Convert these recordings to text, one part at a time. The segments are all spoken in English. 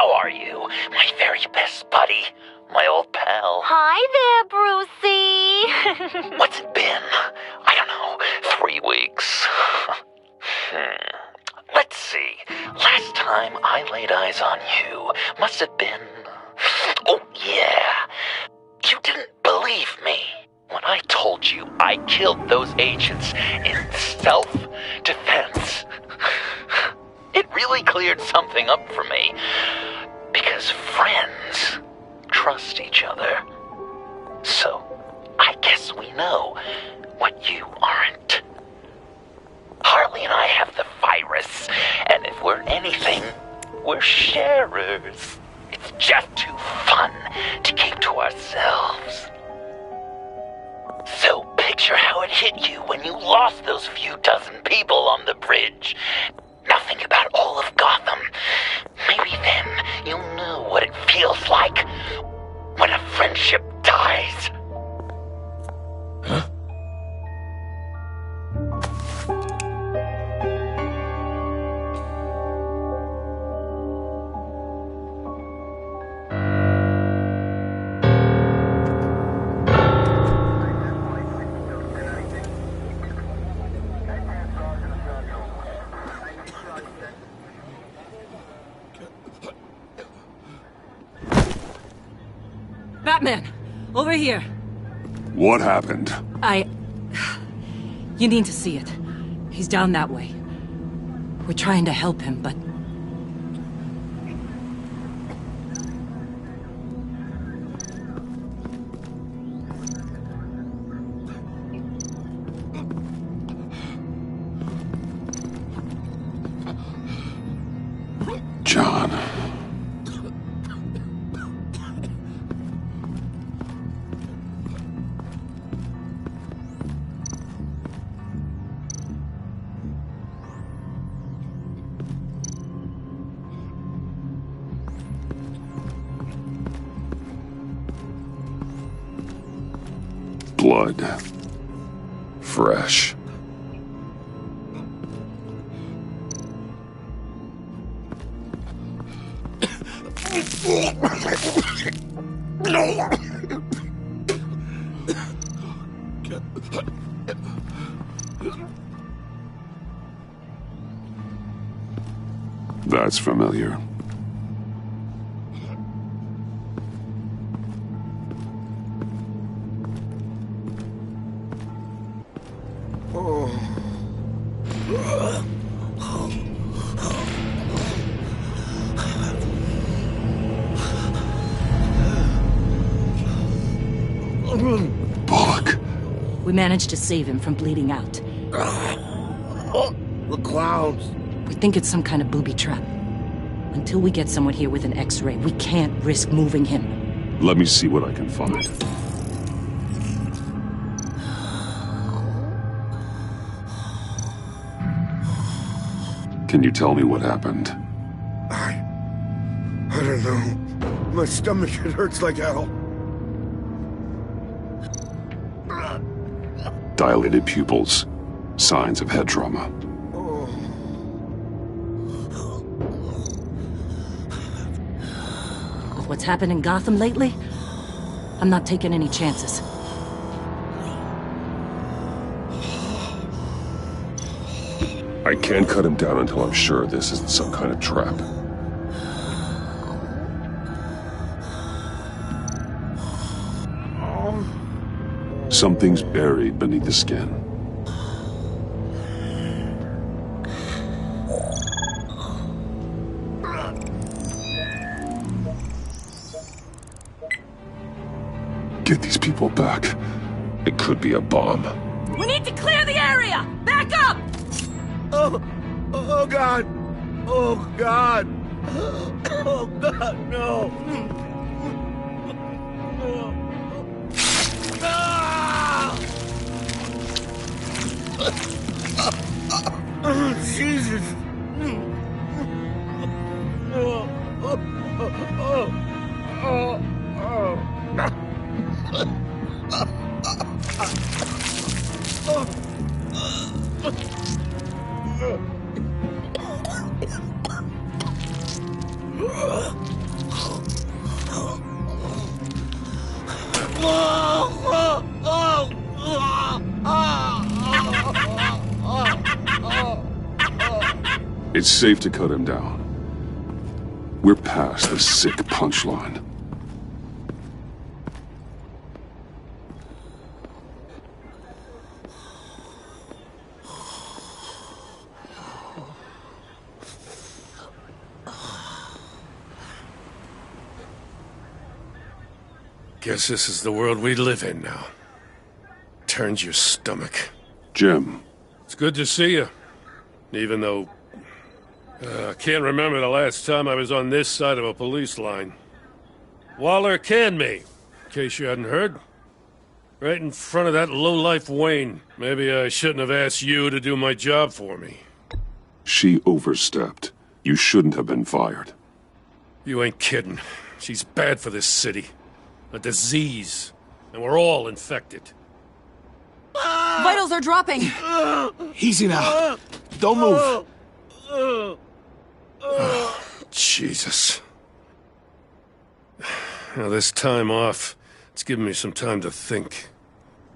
how are you? My very best buddy, my old pal. Hi there, Brucey. What's it been? I don't know, 3 weeks. Let's see. Last time I laid eyes on you must have been... Oh, yeah. You didn't believe me when I told you I killed those agents in self-defense. It really cleared something up for me. Because friends trust each other. So, I guess we know what you aren't. Harley and I have the virus, and if we're anything, we're sharers. It's just too fun to keep to ourselves. So picture how it hit you when you lost those few dozen people on the bridge. Nothing about all of Gotham. Maybe then you'll know what it feels like when a friendship dies. Huh? Batman! Over here! What happened? You need to see it. He's down that way. We're trying to help him, but... John. Blood. Fresh. That's familiar. Bullock. We managed to save him from bleeding out. The clowns. We think it's some kind of booby trap. Until we get someone here with an X-ray, we can't risk moving him. Let me see what I can find. Can you tell me what happened? I don't know. My stomach, it hurts like hell. Dilated pupils. Signs of head trauma. With what's happened in Gotham lately, I'm not taking any chances. I can't cut him down until I'm sure this isn't some kind of trap. Something's buried beneath the skin. Get these people back. It could be a bomb. We need to clear the area! Back up! Oh God! Oh God! Oh God, no! Oh, Jesus! It's safe to cut him down. We're past the sick punchline. Guess this is the world we live in now. Turns your stomach. Jim. It's good to see you. Even though... I can't remember the last time I was on this side of a police line. Waller canned me, in case you hadn't heard. Right in front of that lowlife Wayne. Maybe I shouldn't have asked you to do my job for me. She overstepped. You shouldn't have been fired. You ain't kidding. She's bad for this city. A disease. And we're all infected. Vitals are dropping! Easy now. Don't move. Jesus. Now, this time off, it's given me some time to think.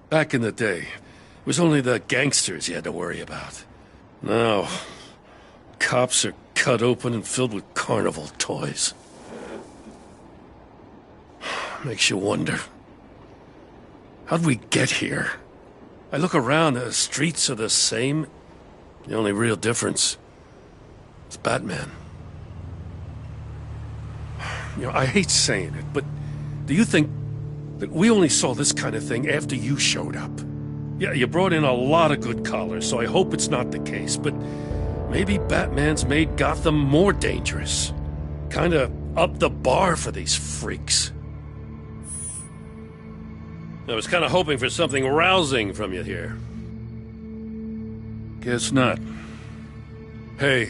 Back in the day, it was only the gangsters you had to worry about. Now, cops are cut open and filled with carnival toys. Makes you wonder. How'd we get here? I look around, the streets are the same. The only real difference is Batman. You know, I hate saying it, but do you think that we only saw this kind of thing after you showed up? Yeah, you brought in a lot of good collars, so I hope it's not the case, but maybe Batman's made Gotham more dangerous. Kinda up the bar for these freaks. I was kinda hoping for something rousing from you here. Guess not. Hey,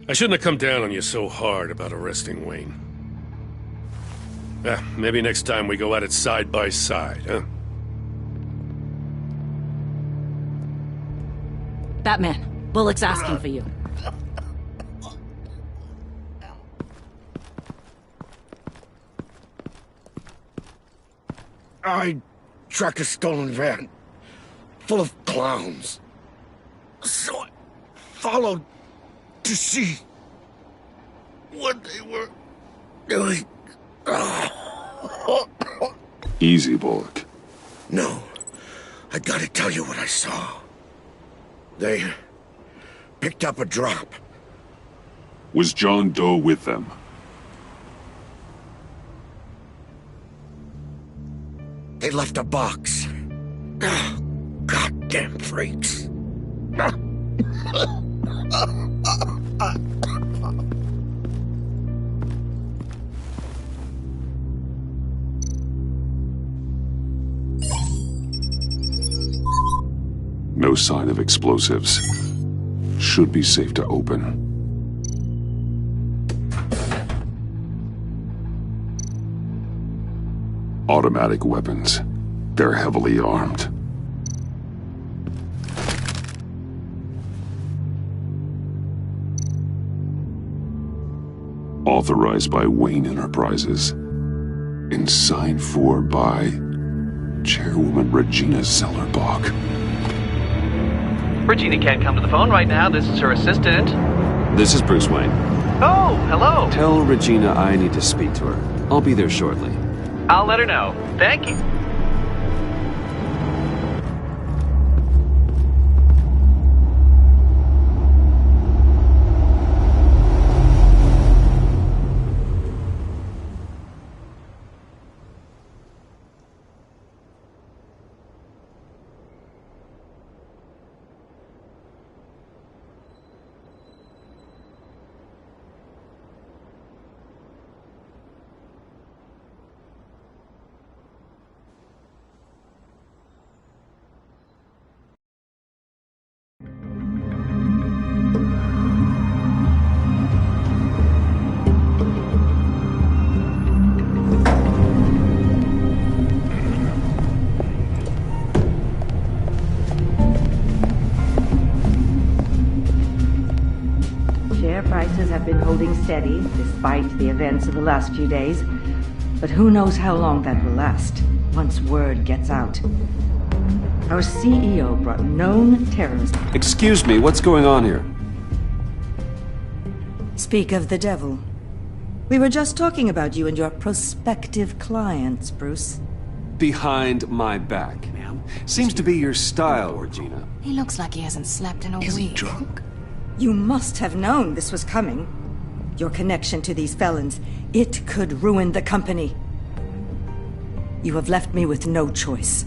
I shouldn't have come down on you so hard about arresting Wayne. Maybe next time we go at it side by side, huh? Batman, Bullock's asking for you. I tracked a stolen van full of clowns. So I followed to see what they were doing. Easy, Bullock. No, I gotta tell you what I saw. They picked up a drop. Was John Doe with them? They left a box. Goddamn freaks. No sign of explosives. Should be safe to open. Automatic weapons. They're heavily armed. Authorized by Wayne Enterprises. And signed for by Chairwoman Regina Zellerbach. Regina can't come to the phone right now. This is her assistant. This is Bruce Wayne. Oh, hello. Tell Regina I need to speak to her. I'll be there shortly. I'll let her know. Thank you. steady, despite the events of the last few days. But who knows how long that will last, once word gets out. Our CEO brought known terrorists... Excuse me, what's going on here? Speak of the devil. We were just talking about you and your prospective clients, Bruce. Behind my back, ma'am. Seems to be your style, Regina. He looks like he hasn't slept in a week. Is he drunk? You must have known this was coming. Your connection to these felons, it could ruin the company. You have left me with no choice.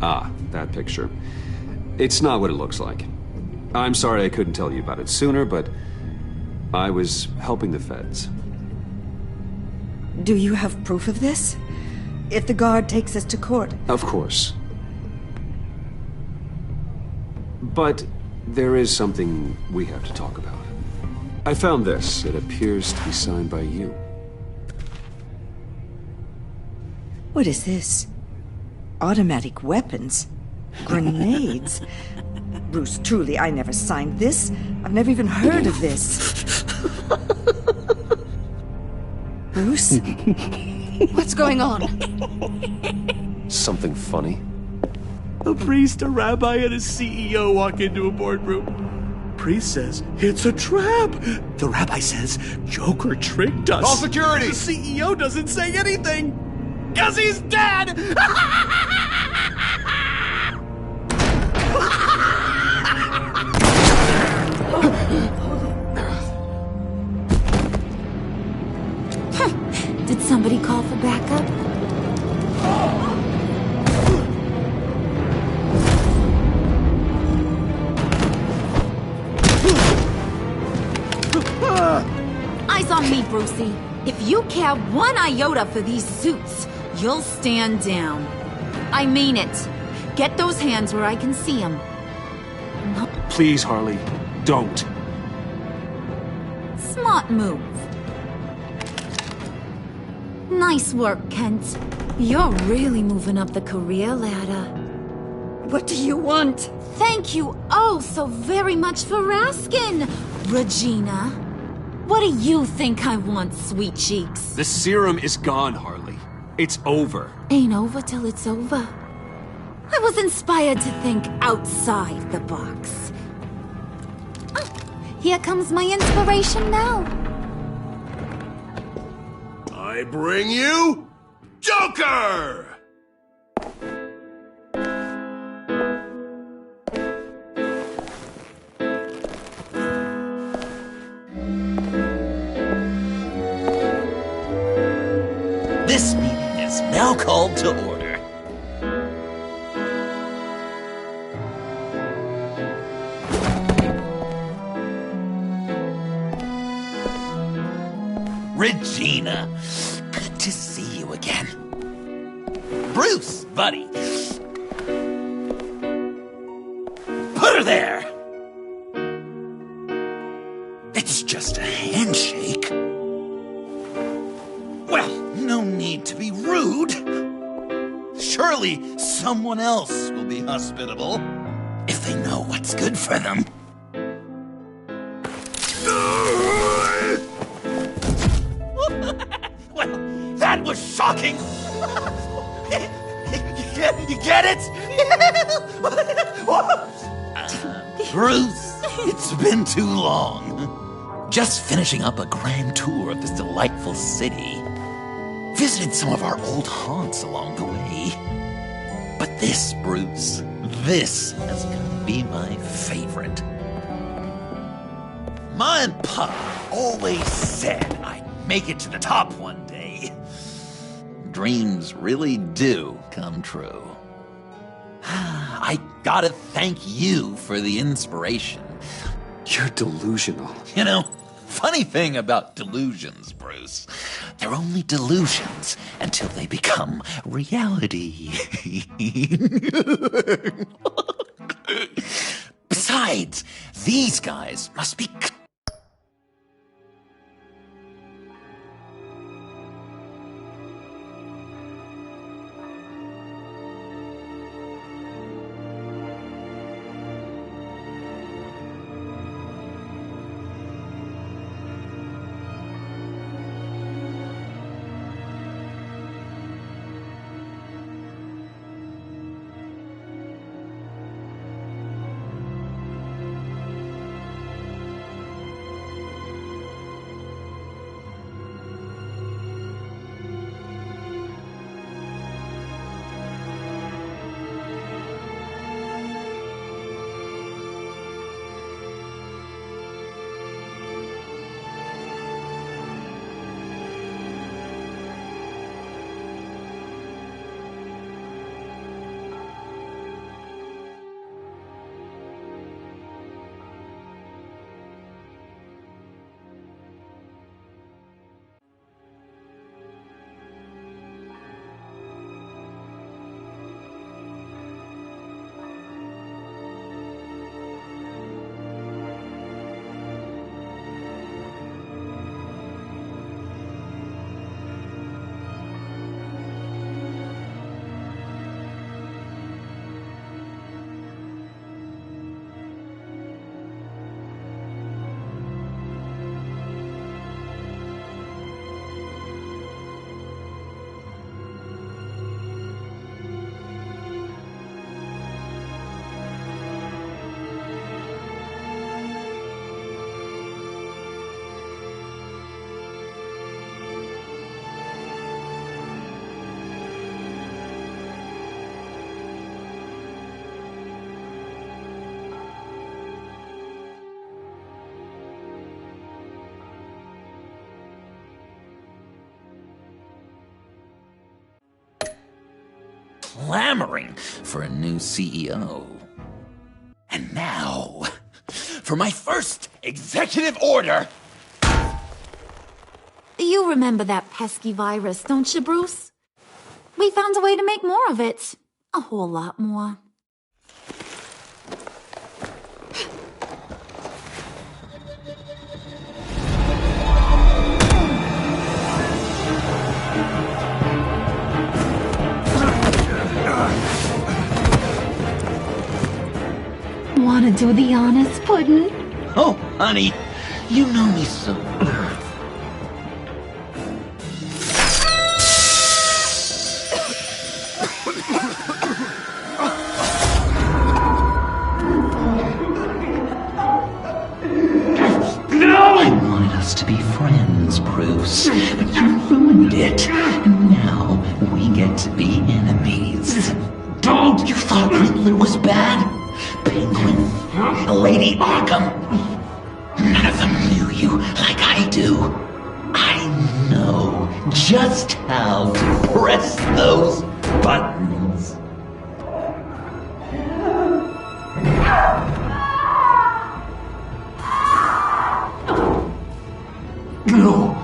Ah, that picture. It's not what it looks like. I'm sorry I couldn't tell you about it sooner, but I was helping the feds. Do you have proof of this? If the guard takes us to court? Of course. But there is something we have to talk about. I found this. It appears to be signed by you. What is this? Automatic weapons? Grenades? Bruce, truly, I never signed this. I've never even heard of this. Bruce? What's going on? Something funny? A priest, a rabbi, and a CEO walk into a boardroom. Priest says, it's a trap. The rabbi says, Joker tricked us. Call security! The CEO doesn't say anything, 'cause he's dead! Did somebody call for backup? Eyes on me, Brucey. If you care one iota for these suits, you'll stand down. I mean it. Get those hands where I can see them. Please, Harley, don't. Smart move. Nice work, Kent. You're really moving up the career ladder. What do you want? Thank you oh so very much for asking, Regina. What do you think I want, sweet cheeks? The serum is gone, Harley. It's over. Ain't over till it's over. I was inspired to think outside the box. Oh, here comes my inspiration now. I bring you Joker! This meeting is now called to order. Regina, good to see you again. Bruce, buddy. Put her there. It's just a handshake. Well, no need to be rude. Surely someone else will be hospitable if they know what's good for them. Well, that was shocking. You get it? Bruce, it's been too long. Just finishing up a grand tour of this delightful city. Visited some of our old haunts along the way. But this, Bruce, this has got to be my favorite. Ma and Pa always said I'd make it to the top one day. Dreams really do come true. I gotta thank you for the inspiration. You're delusional. You know, funny thing about delusions, Bruce. They're only delusions until they become reality. Besides, these guys must be... clamoring for a new CEO. And now, for my first executive order. You remember that pesky virus, don't you, Bruce? We found a way to make more of it. A whole lot more. Want to do the honors, Puddin'? Oh, honey, you know me so. I wanted us to be friends, Bruce, but you ruined it. And now we get to be enemies. Don't! You thought Riddler was bad? Penguin, Lady Arkham. None of them knew you like I do. I know just how to press those buttons. No.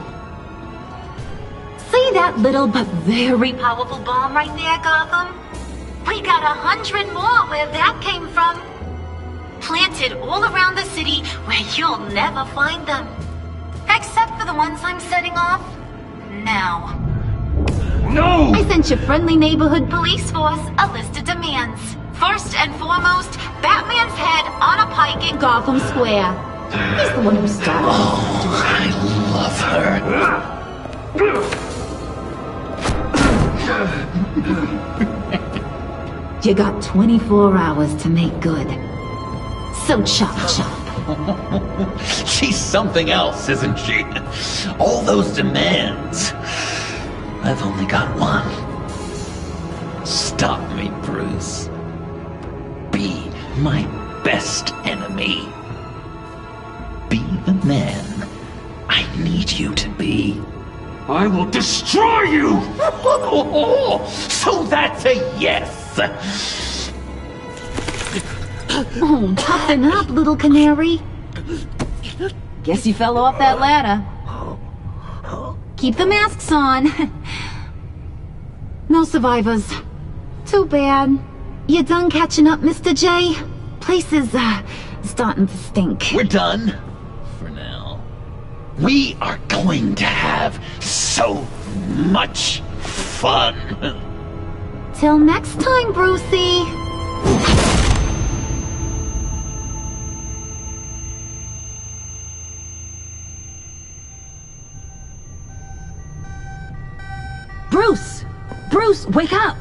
See that little but very powerful bomb right there, Gotham? We got 100 more where that came from. Planted all around the city where you'll never find them. Except for the ones I'm setting off now. No! I sent your friendly neighborhood police force a list of demands. First and foremost, Batman's head on a pike in Gotham Square. He's the one who started. Oh, I love her. You got 24 hours to make good. So chop chop. She's something else, isn't she? All those demands. I've only got one. Stop me, Bruce. Be my best enemy. Be the man I need you to be. I will destroy you! So that's a yes! Oh, toughen up, little canary. Guess you fell off that ladder. Keep the masks on. No survivors. Too bad. You done catching up, Mr. J? Place is, starting to stink. We're done. For now. We are going to have so much fun. Till next time, Brucey. Bruce! Bruce, wake up!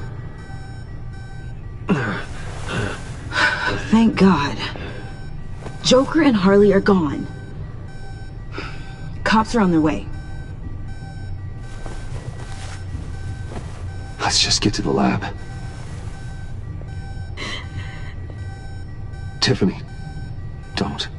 Thank God. Joker and Harley are gone. Cops are on their way. Let's just get to the lab. Tiffany, don't.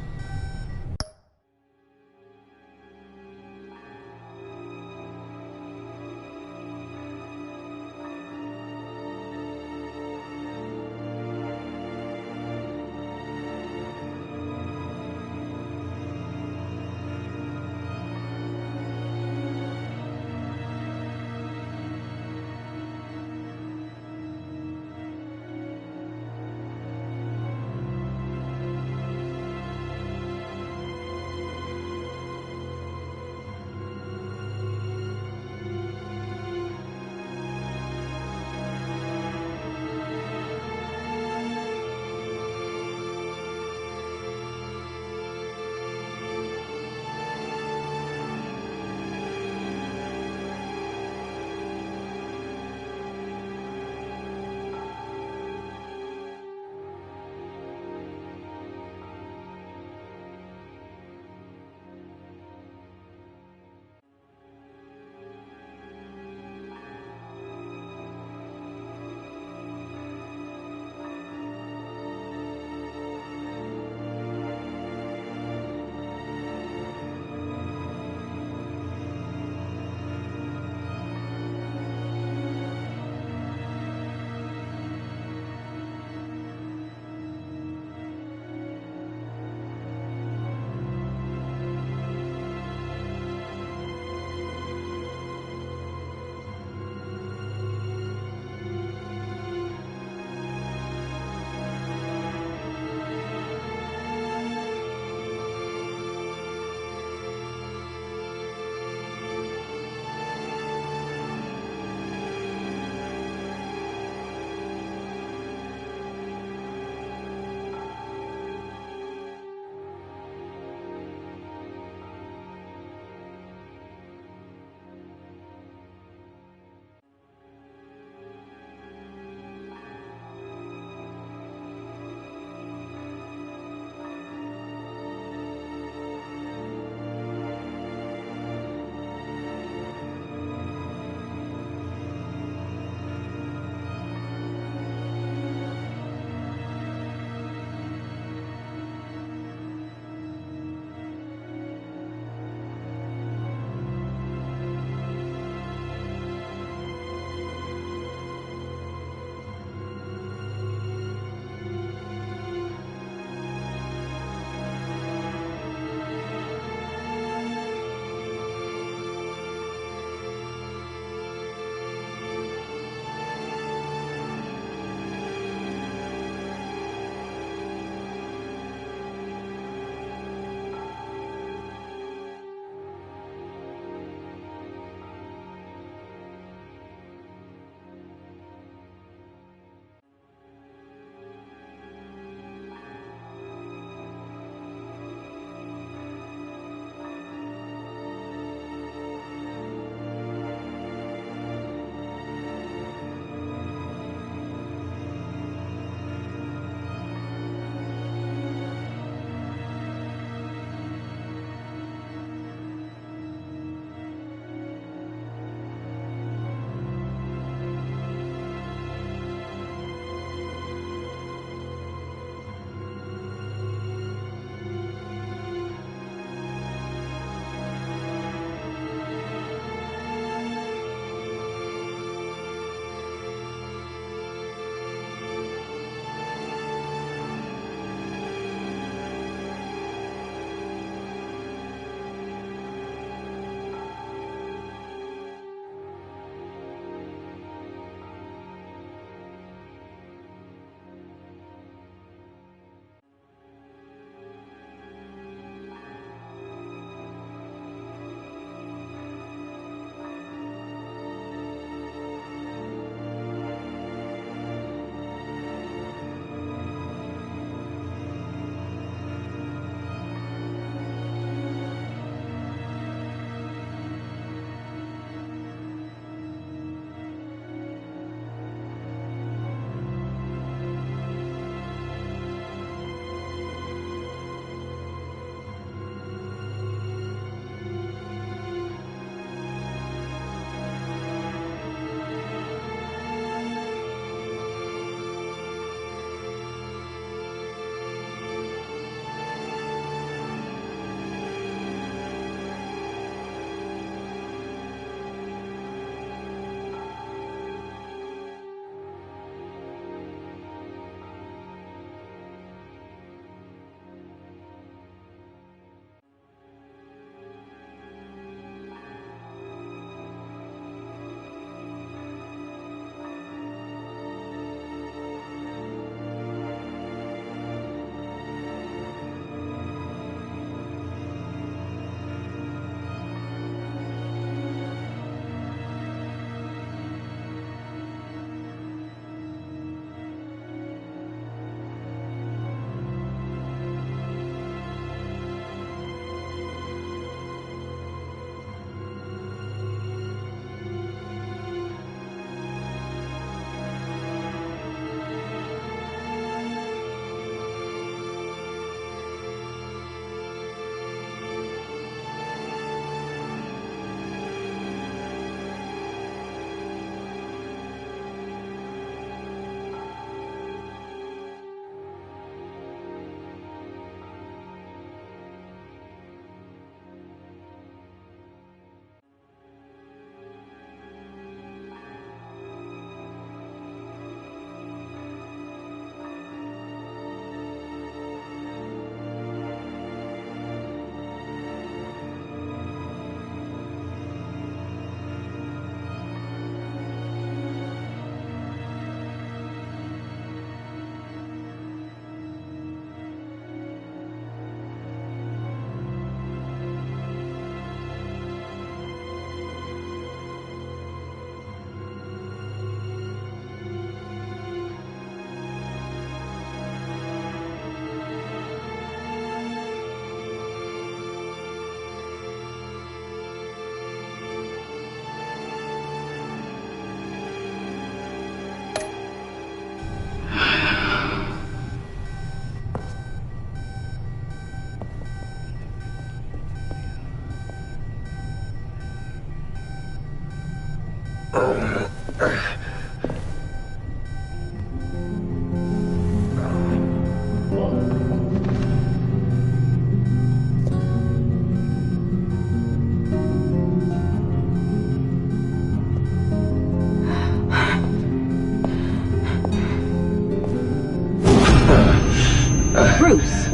Bruce.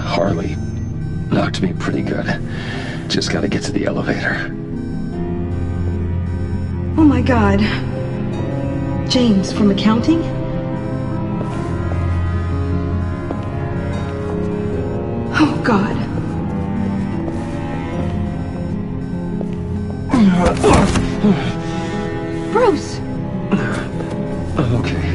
Harley knocked me pretty good. Just gotta get to the elevator. Oh my God. James from accounting? Oh God. Bruce! Okay.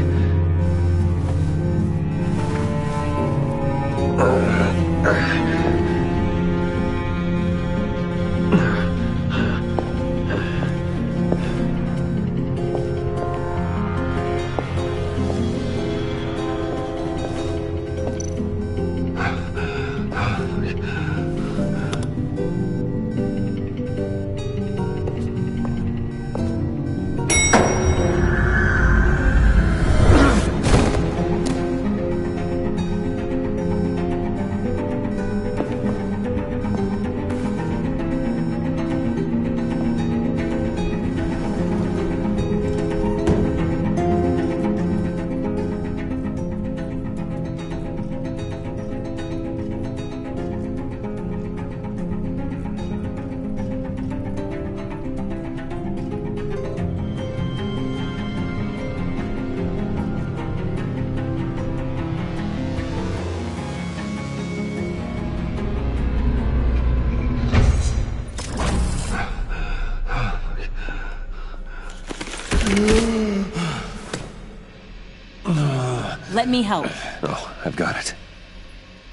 Let me help. Oh, I've got it.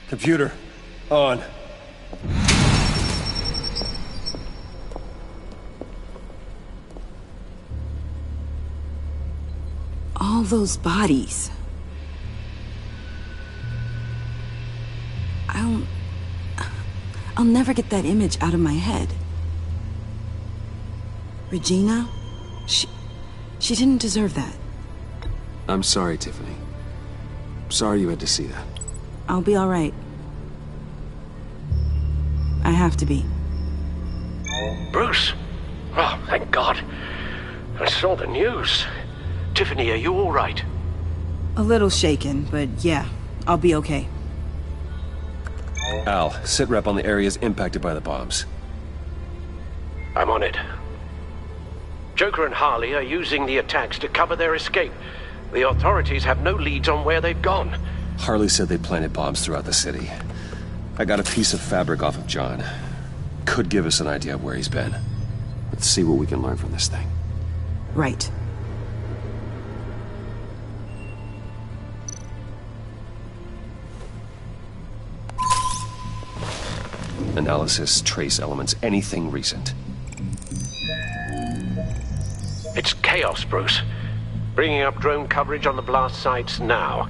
Computer, on. All those bodies. I'll never get that image out of my head. Regina? She didn't deserve that. I'm sorry, Tiffany. Sorry you had to see that. I'll be all right. I have to be. Bruce! Oh, thank God. I saw the news. Tiffany, are you all right? A little shaken, but yeah, I'll be okay. Al, sit rep on the areas impacted by the bombs. I'm on it. Joker and Harley are using the attacks to cover their escape. The authorities have no leads on where they've gone. Harley said they planted bombs throughout the city. I got a piece of fabric off of John. Could give us an idea of where he's been. Let's see what we can learn from this thing. Right. Analysis, trace elements, anything recent. It's chaos, Bruce. Bringing up drone coverage on the blast sites now.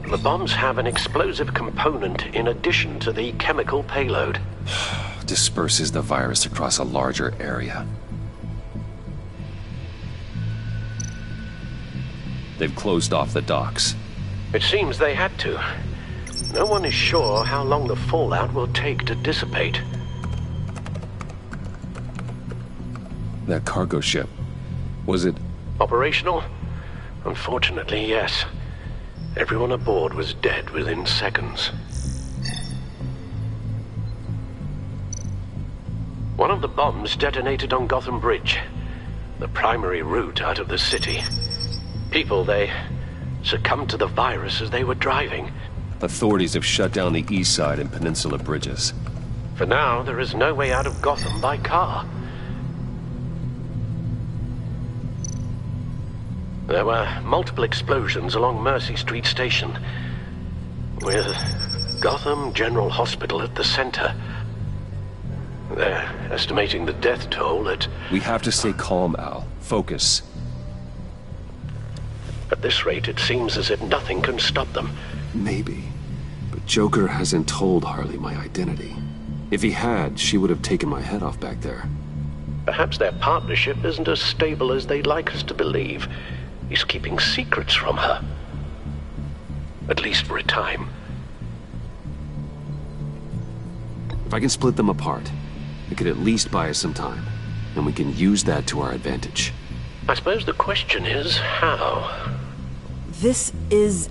The bombs have an explosive component in addition to the chemical payload. Disperses the virus across a larger area. They've closed off the docks. It seems they had to. No one is sure how long the fallout will take to dissipate. That cargo ship, was it... Operational? Unfortunately, yes. Everyone aboard was dead within seconds. One of the bombs detonated on Gotham Bridge, the primary route out of the city. People, they succumbed to the virus as they were driving. Authorities have shut down the east side and peninsula bridges. For now, there is no way out of Gotham by car. There were multiple explosions along Mercy Street Station, with Gotham General Hospital at the center. They're estimating the death toll at... We have to stay calm, Al. Focus. At this rate, it seems as if nothing can stop them. Maybe. But Joker hasn't told Harley my identity. If he had, she would have taken my head off back there. Perhaps their partnership isn't as stable as they'd like us to believe. He's keeping secrets from her. At least for a time. If I can split them apart, it could at least buy us some time. And we can use that to our advantage. I suppose the question is, how? This is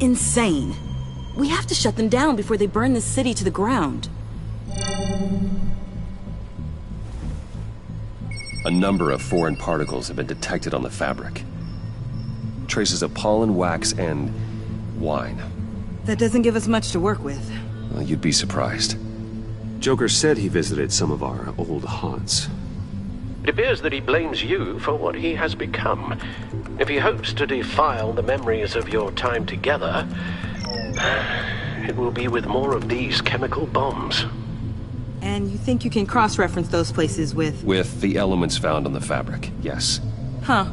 insane. We have to shut them down before they burn this city to the ground. A number of foreign particles have been detected on the fabric. Traces of pollen, wax, and wine. That doesn't give us much to work with. Well, you'd be surprised. Joker said he visited some of our old haunts. It appears that he blames you for what he has become. If he hopes to defile the memories of your time together, it will be with more of these chemical bombs. And you think you can cross-reference those places with... With the elements found on the fabric, yes. Huh.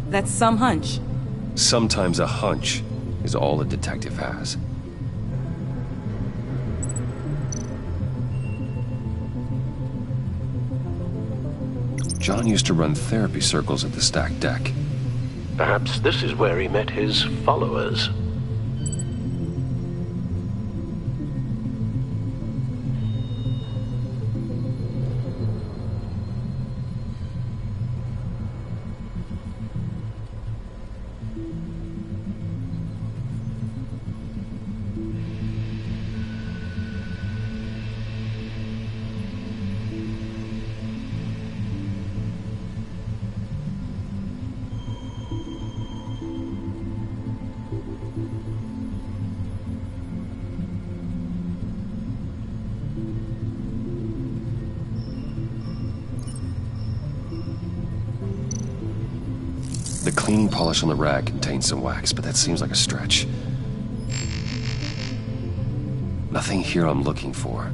That's some hunch. Sometimes a hunch is all a detective has. John used to run therapy circles at the stacked deck. Perhaps this is where he met his followers. The cleaning polish on the rag contains some wax, but that seems like a stretch. Nothing here I'm looking for.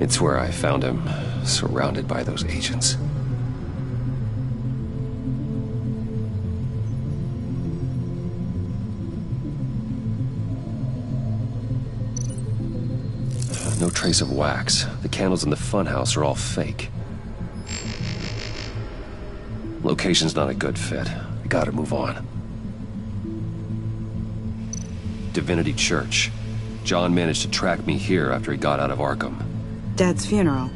It's where I found him, surrounded by those agents. No trace of wax. The candles in the funhouse are all fake. Location's not a good fit. I gotta move on. Divinity Church. John managed to track me here after he got out of Arkham. Dad's funeral.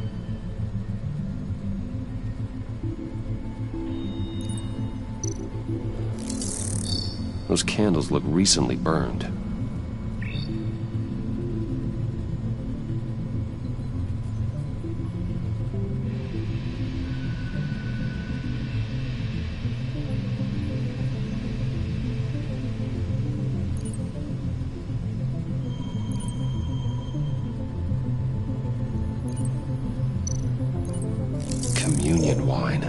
Those candles look recently burned. Communion wine.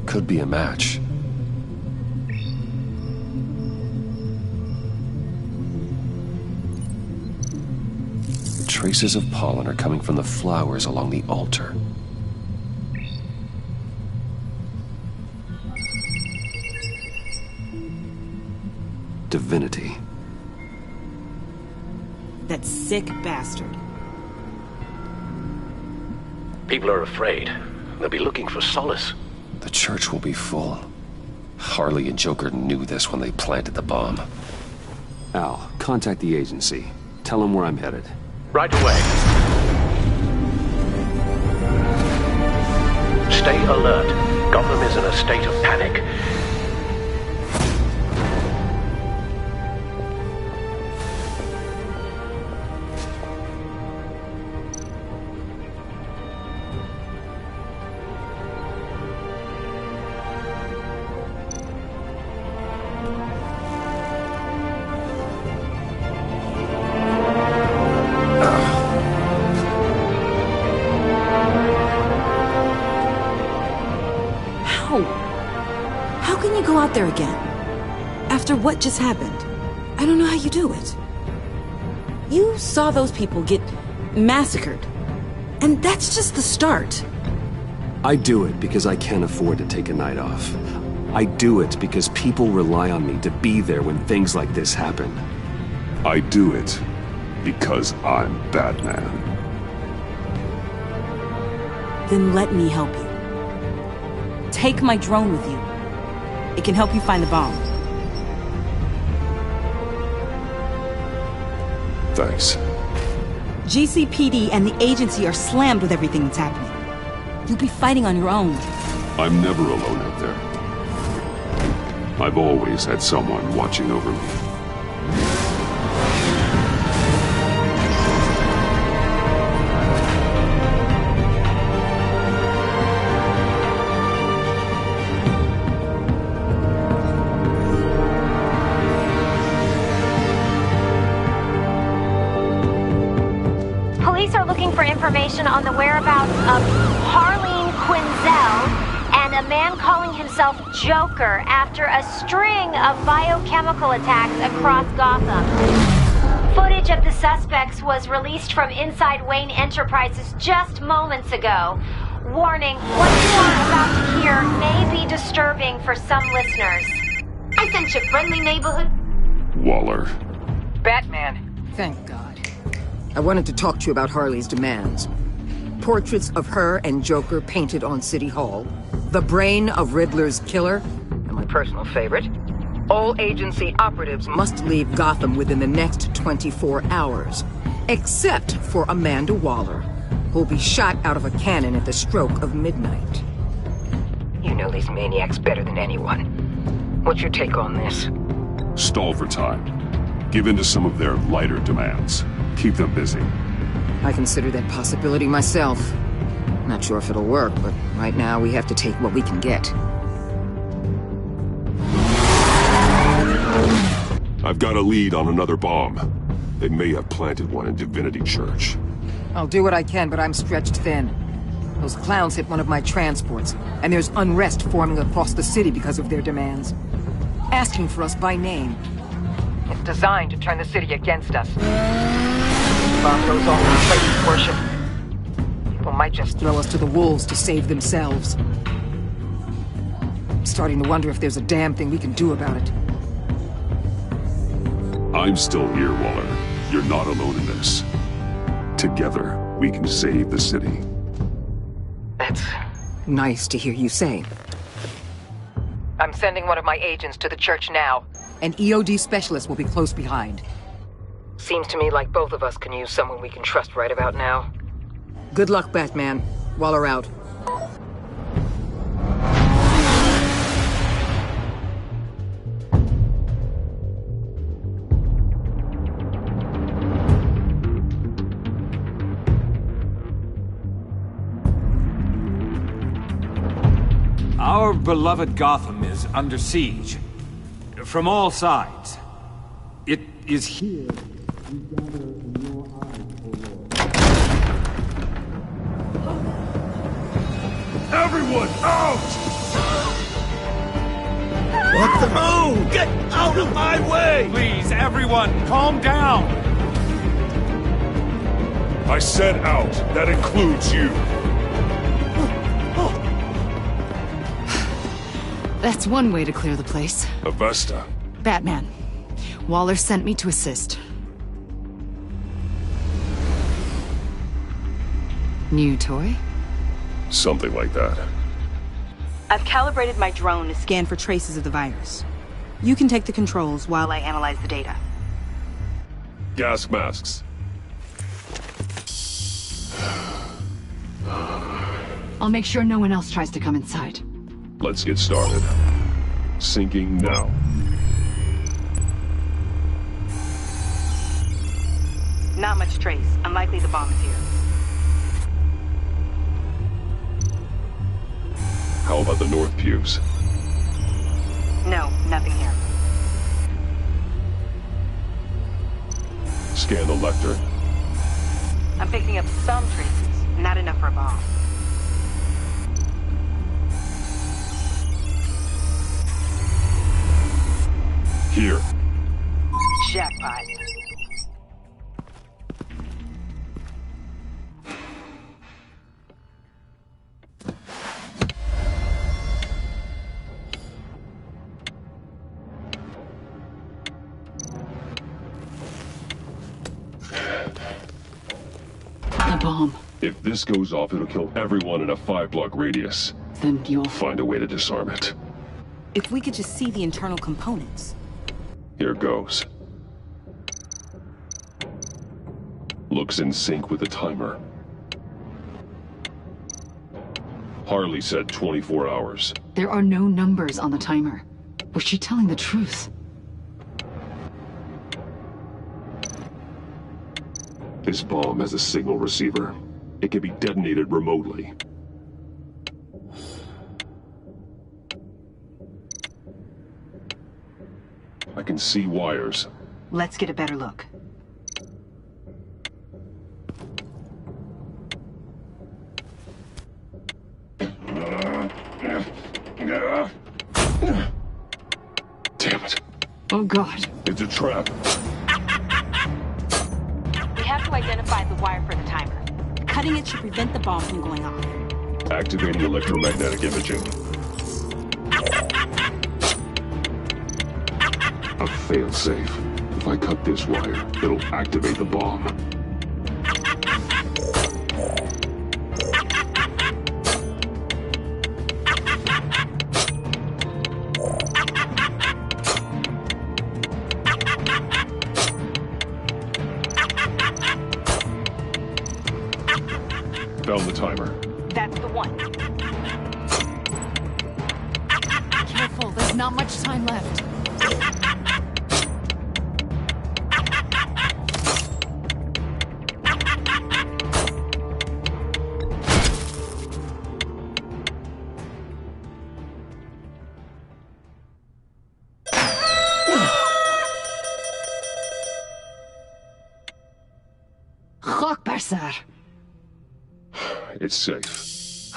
Could be a match. Traces of pollen are coming from the flowers along the altar. Divinity. That sick bastard. People are afraid. They'll be looking for solace. The church will be full. Harley and Joker knew this when they planted the bomb. Al, contact the agency. Tell them where I'm headed. Right away. Stay alert. Gotham is in a state of panic. There again. After what just happened. I don't know how you do it. You saw those people get massacred. And that's just the start. I do it because I can't afford to take a night off. I do it because people rely on me to be there when things like this happen. I do it Because I'm Batman. Then let me help you. Take my drone with you. It can help you find the bomb. Thanks. GCPD and the agency are slammed with everything that's happening. You'll be fighting on your own. I'm never alone out there. I've always had someone watching over me. Police are looking for information on the whereabouts of Harleen Quinzel and a man calling himself Joker after a string of biochemical attacks across Gotham. Footage of the suspects was released from inside Wayne Enterprises just moments ago. Warning, what you are about to hear may be disturbing for some listeners. I sent you friendly neighborhood... Waller. Batman. Thank God. I wanted to talk to you about Harley's demands. Portraits of her and Joker painted on City Hall. The brain of Riddler's killer. And my personal favorite. All agency operatives must leave Gotham within the next 24 hours. Except for Amanda Waller, who'll be shot out of a cannon at the stroke of midnight. You know these maniacs better than anyone. What's your take on this? Stall for time. Give in to some of their lighter demands. Keep them busy. I consider that possibility myself. Not sure if it'll work, but right now we have to take what we can get. I've got a lead on another bomb. They may have planted one in Divinity Church. I'll do what I can, but I'm stretched thin. Those clowns hit one of my transports, and there's unrest forming across the city because of their demands. Asking for us by name. It's designed to turn the city against us. Bomb goes off in place worship. People might just throw us to the wolves to save themselves. I'm starting to wonder if there's a damn thing we can do about it. I'm still here, Waller. You're not alone in this. Together, we can save the city. That's nice to hear you say. I'm sending one of my agents to the church now. An EOD specialist will be close behind. Seems to me like both of us can use someone we can trust right about now. Good luck, Batman. Waller out. Our beloved Gotham is under siege. From all sides. It is here we gather in your eyes, O Lord. Everyone, out! What the? Oh, get out of my way! Please, everyone, calm down! I said out. That includes you. That's one way to clear the place. Avesta. Batman. Waller sent me to assist. New toy? Something like that. I've calibrated my drone to scan for traces of the virus. You can take the controls while I analyze the data. Gas masks. I'll make sure no one else tries to come inside. Let's get started. Syncing now. Not much trace. Unlikely the bomb is here. How about the north pews? No, nothing here. Scan the lector. I'm picking up some traces. Not enough for a bomb. Here. Jackpot. The bomb. If this goes off, it'll kill everyone in a 5-block radius. Then you'll find a way to disarm it. If we could just see the internal components. Here goes. Looks in sync with the timer. Harley said 24 hours. There are no numbers on the timer. Was she telling the truth? This bomb has a signal receiver. It can be detonated remotely. I can see wires. Let's get a better look. Damn it. Oh, God. It's a trap. We have to identify the wire for the timer. Cutting it should prevent the bomb from going off. Activating electromagnetic imaging. A failsafe. If I cut this wire, it'll activate the bomb. Found the timer. That's the one. Careful, there's not much time left. Rockbasser. It's safe.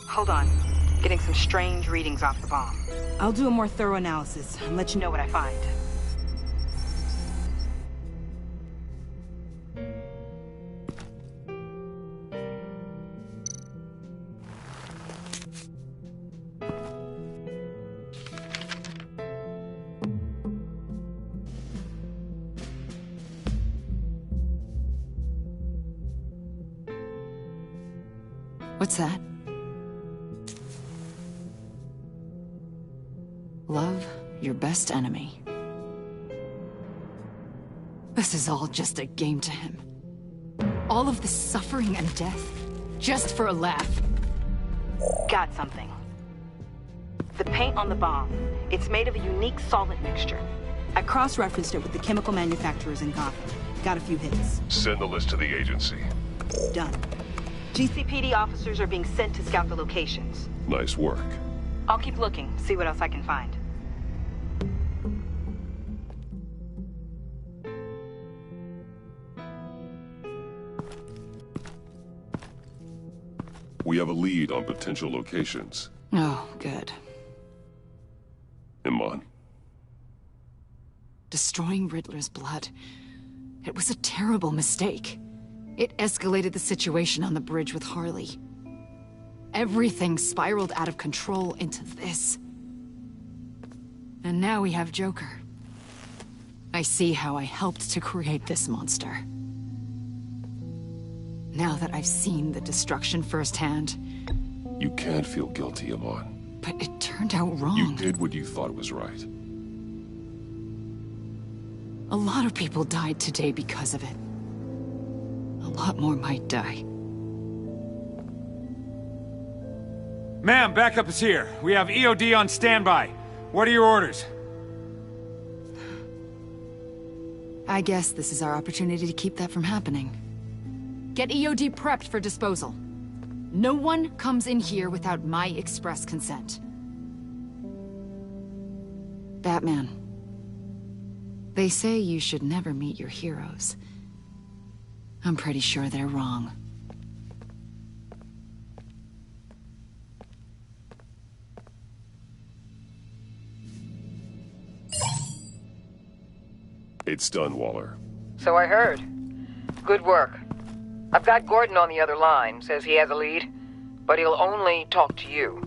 Hold on. Getting some strange readings off the bomb. I'll do a more thorough analysis and let you know what I find. What's that? Love your best enemy. This is all just a game to him. All of this suffering and death, just for a laugh. Got something. The paint on the bomb. It's made of a unique solvent mixture. I cross-referenced it with the chemical manufacturers in Gotham. Got a few hits. Send the list to the agency. Done. GCPD officers are being sent to scout the locations. Nice work. I'll keep looking, see what else I can find. We have a lead on potential locations. Oh, good. Iman. Destroying Riddler's blood. It was a terrible mistake. It escalated the situation on the bridge with Harley. Everything spiraled out of control into this. And now we have Joker. I see how I helped to create this monster. Now that I've seen the destruction firsthand... You can't feel guilty, Iman. But it turned out wrong. You did what you thought was right. A lot of people died today because of it. A lot more might die. Ma'am, backup is here. We have EOD on standby. What are your orders? I guess this is our opportunity to keep that from happening. Get EOD prepped for disposal. No one comes in here without my express consent. Batman. They say you should never meet your heroes. I'm pretty sure they're wrong. It's done, Waller. So I heard. Good work. I've got Gordon on the other line, says he has a lead, but he'll only talk to you.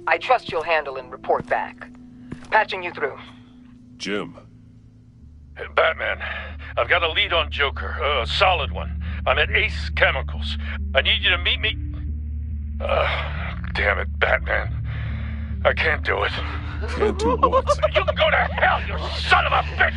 I trust you'll handle and report back. Patching you through. Jim, Batman, I've got a lead on Joker, a solid one. I'm at Ace Chemicals. I need you to meet me... damn it, Batman. I can't do it. Can't do what? You can go to hell, you son of a bitch!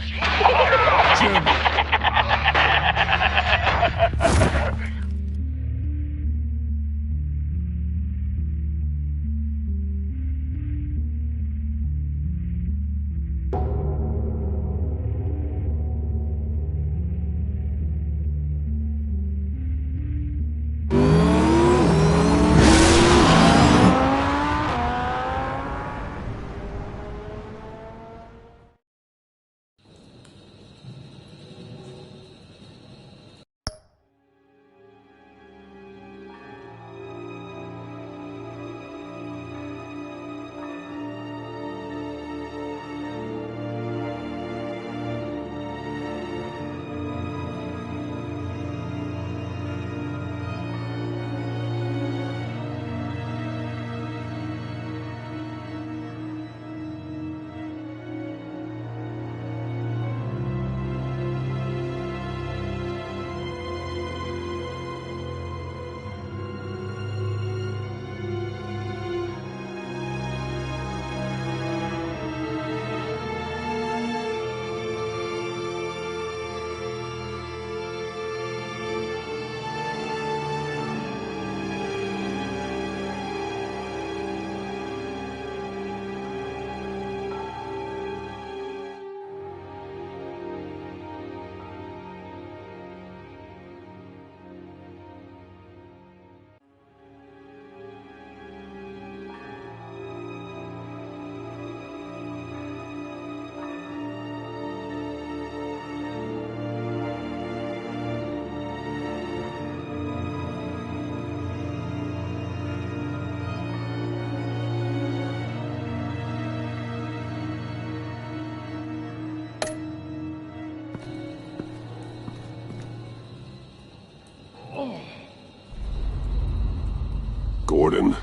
Gordon.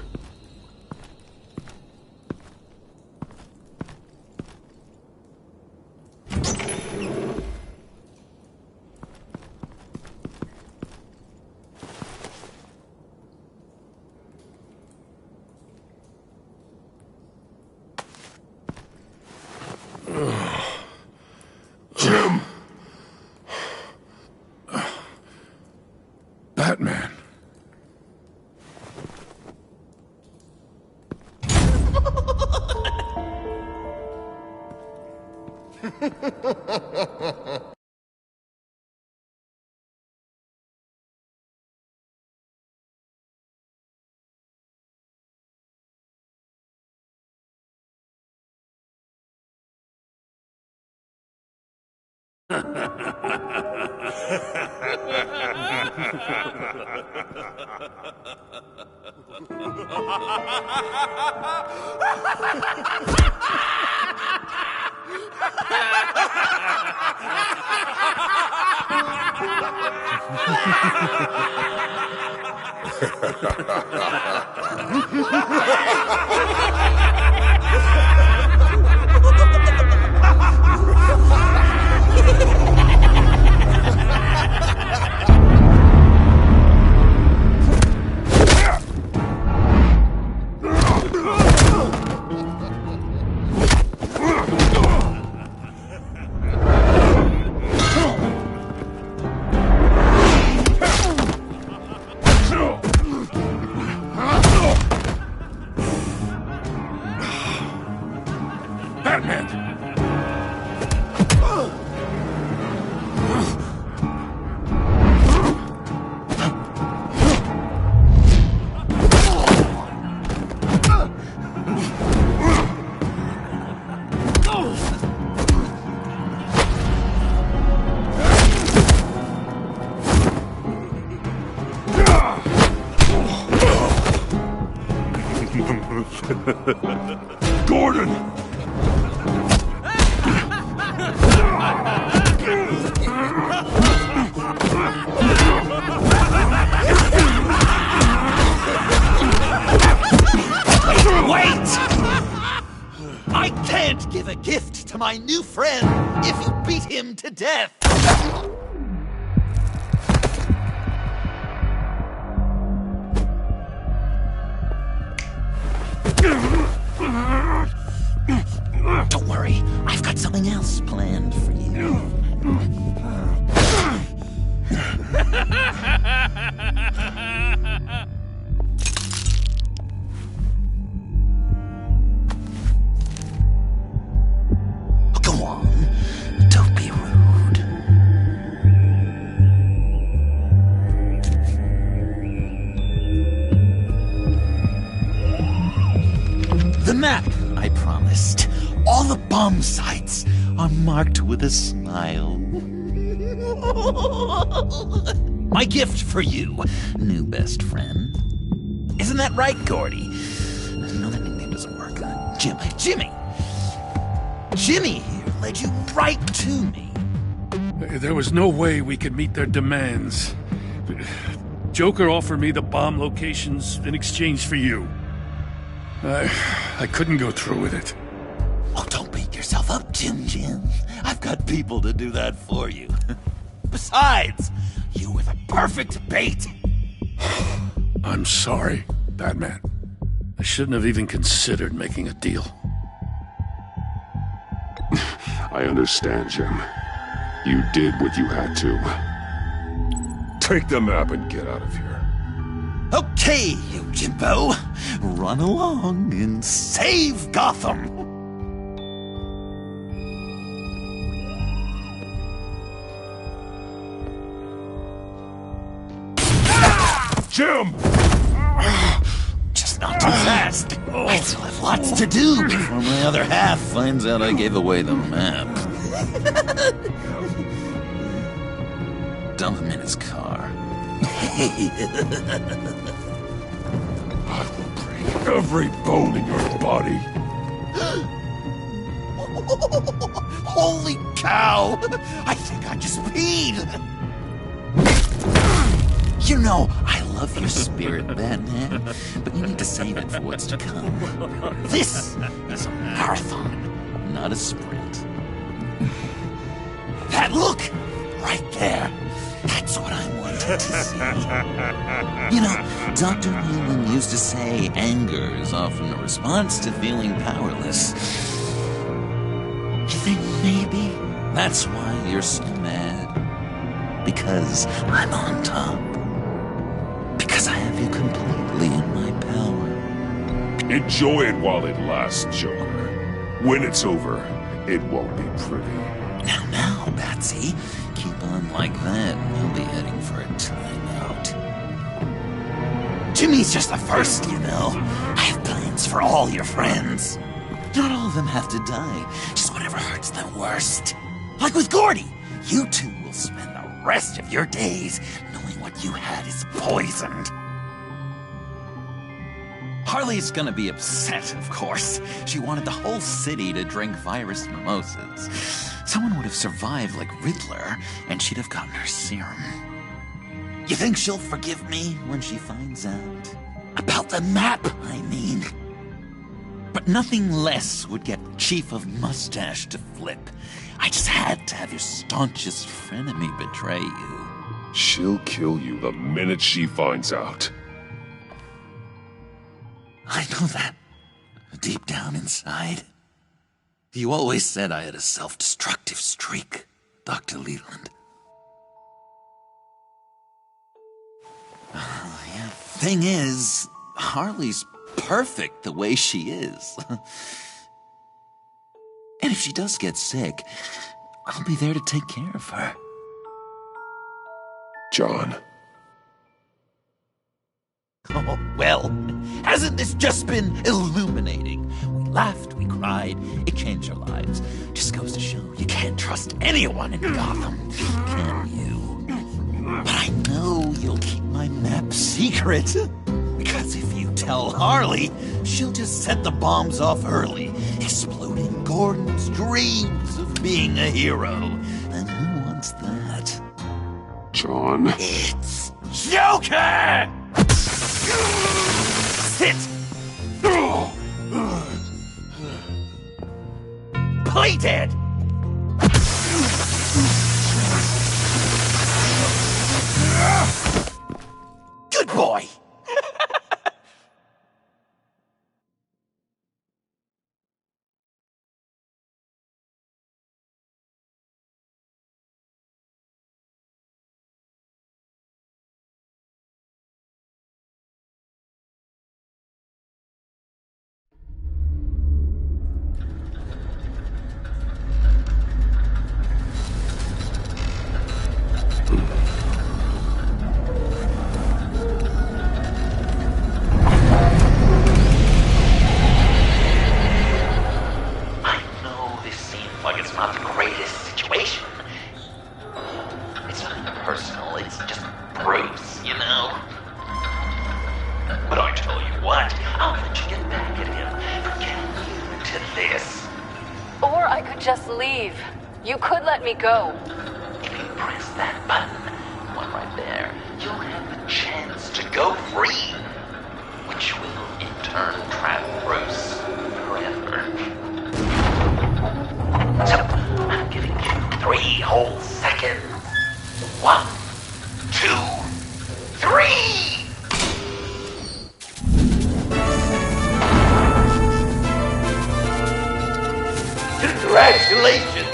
Jim! Batman. Gordon! Wait! I can't give a gift to my new friend if you beat him to death. Don't worry, I've got something else planned for you. Go on, don't be rude. The map I promised. All the bomb sites are marked with a smile. My gift for you, new best friend. Isn't that right, Gordy? No, that nickname doesn't work. Jimmy here led you right to me. There was no way we could meet their demands. Joker offered me the bomb locations in exchange for you. I couldn't go through with it. Oh, don't beat yourself up, Jim. I've got people to do that for you. Besides, you were the perfect bait. I'm sorry, Batman. I shouldn't have even considered making a deal. I understand, Jim. You did what you had to. Take the map and get out of here. Okay, you Jimbo. Run along and save Gotham. Jim! Just not too fast. I still have lots to do before my other half finds out I gave away the map. Dump him in his car. I will break every bone in your body. Holy cow! I think I just peed! You know, I love your spirit, Batman, but you need to save it for what's to come. This is a marathon, not a sprint. That look! Right there. That's what I wanted to see. You know, Dr. Leland used to say anger is often a response to feeling powerless. You think maybe that's why you're so mad? Because I'm on top. Because I have you completely in my power. Enjoy it while it lasts, Joker. When it's over, it won't be pretty. Now, Batsy. Keep on like that, and you'll be heading for a timeout. Jimmy's just the first, you know. I have plans for all your friends. Not all of them have to die, just whatever hurts them worst. Like with Gordy, you two will spend the rest of your days knowing what you had is poisoned. Harley's gonna be upset, of course. She wanted the whole city to drink virus mimosas. Someone would have survived like Riddler, and she'd have gotten her serum. You think she'll forgive me when she finds out? About the map, I mean. But nothing less would get Chief of Mustache to flip. I just had to have your staunchest frenemy betray you. She'll kill you the minute she finds out. I know that. Deep down inside. You always said I had a self-destructive streak, Dr. Leland. Yeah. Thing is, Harley's perfect the way she is. And if she does get sick, I'll be there to take care of her. John. Oh, well, hasn't this just been illuminating? We laughed, we cried, it changed our lives. Just goes to show you can't trust anyone in Gotham, can you? But I know you'll keep my map secret. Because if you tell Harley, she'll just set the bombs off early, exploding Gordon's dreams of being a hero. And who wants that? John. It's Joker! Sit! Play dead! Good boy! Go. If you press that button, one right there, you'll have the chance to go free, which will in turn trap Bruce forever. So, I'm giving you 3 whole seconds. 1, 2, 3! Congratulations!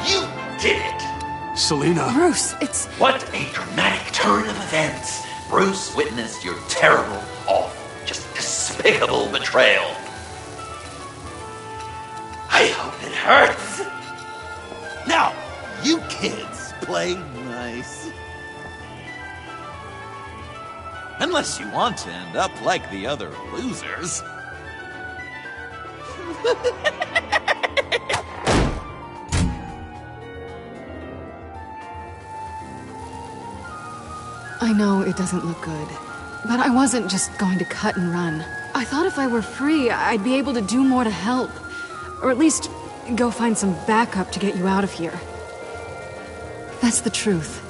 You did it! Selina. Bruce, it's... What a dramatic turn of events! Bruce witnessed your terrible, awful, just despicable betrayal. I hope it hurts! Now, you kids play nice. Unless you want to end up like the other losers. I know it doesn't look good, but I wasn't just going to cut and run. I thought if I were free, I'd be able to do more to help. Or at least go find some backup to get you out of here. That's the truth.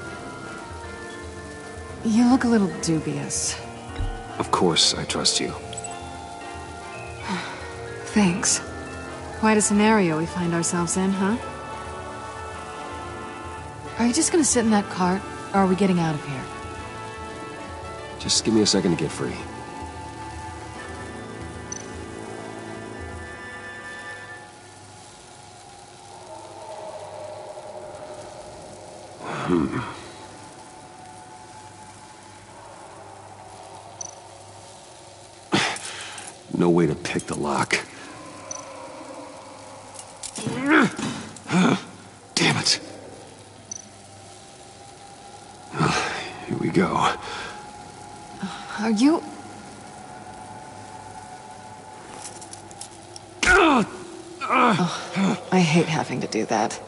You look a little dubious. Of course, I trust you. Thanks. Quite a scenario we find ourselves in, huh? Are you just gonna sit in that cart, or are we getting out of here? Just give me a second to get free. No way to pick the lock. Damn it. Here we go. Are you... Oh, I hate having to do that.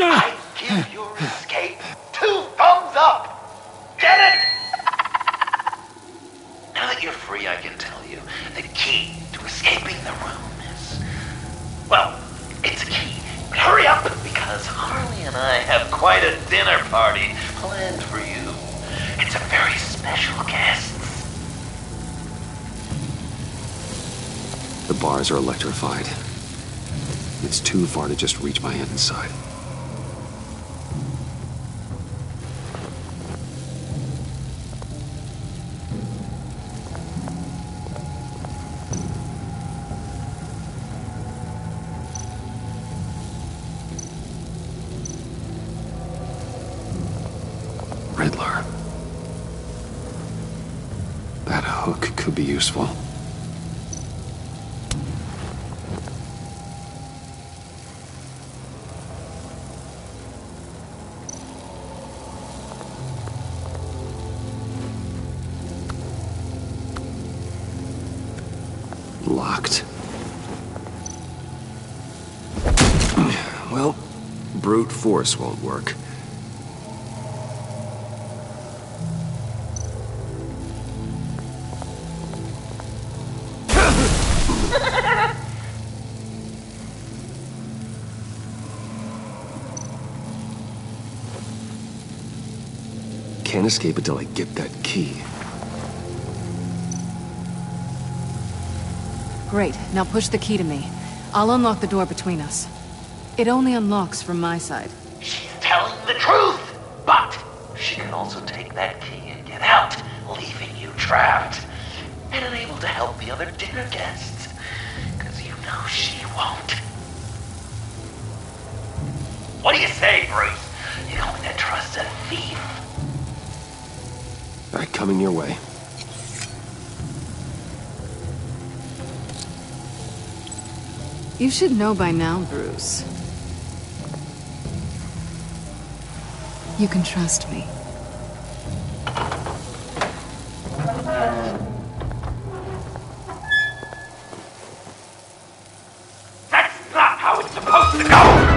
I give your escape 2 thumbs up! Get it? Now that you're free, I can tell you the key to escaping the room is... Well, it's a key. But hurry up, because Harley and I have quite a dinner party planned for you. It's a very special guest. The bars are electrified. It's too far to just reach my hand inside. Riddler. That hook could be useful. Locked. Well, brute force won't work. can't escape until I get that key. Great. Now push the key to me. I'll unlock the door between us. It only unlocks from my side. She's telling the truth, but she can also take that key and get out, leaving you trapped and unable to help the other dinner guests. Because you know she won't. What do you say, Bruce? You going to trust a thief? All right, coming your way. You should know by now, Bruce. You can trust me. That's not how it's supposed to go!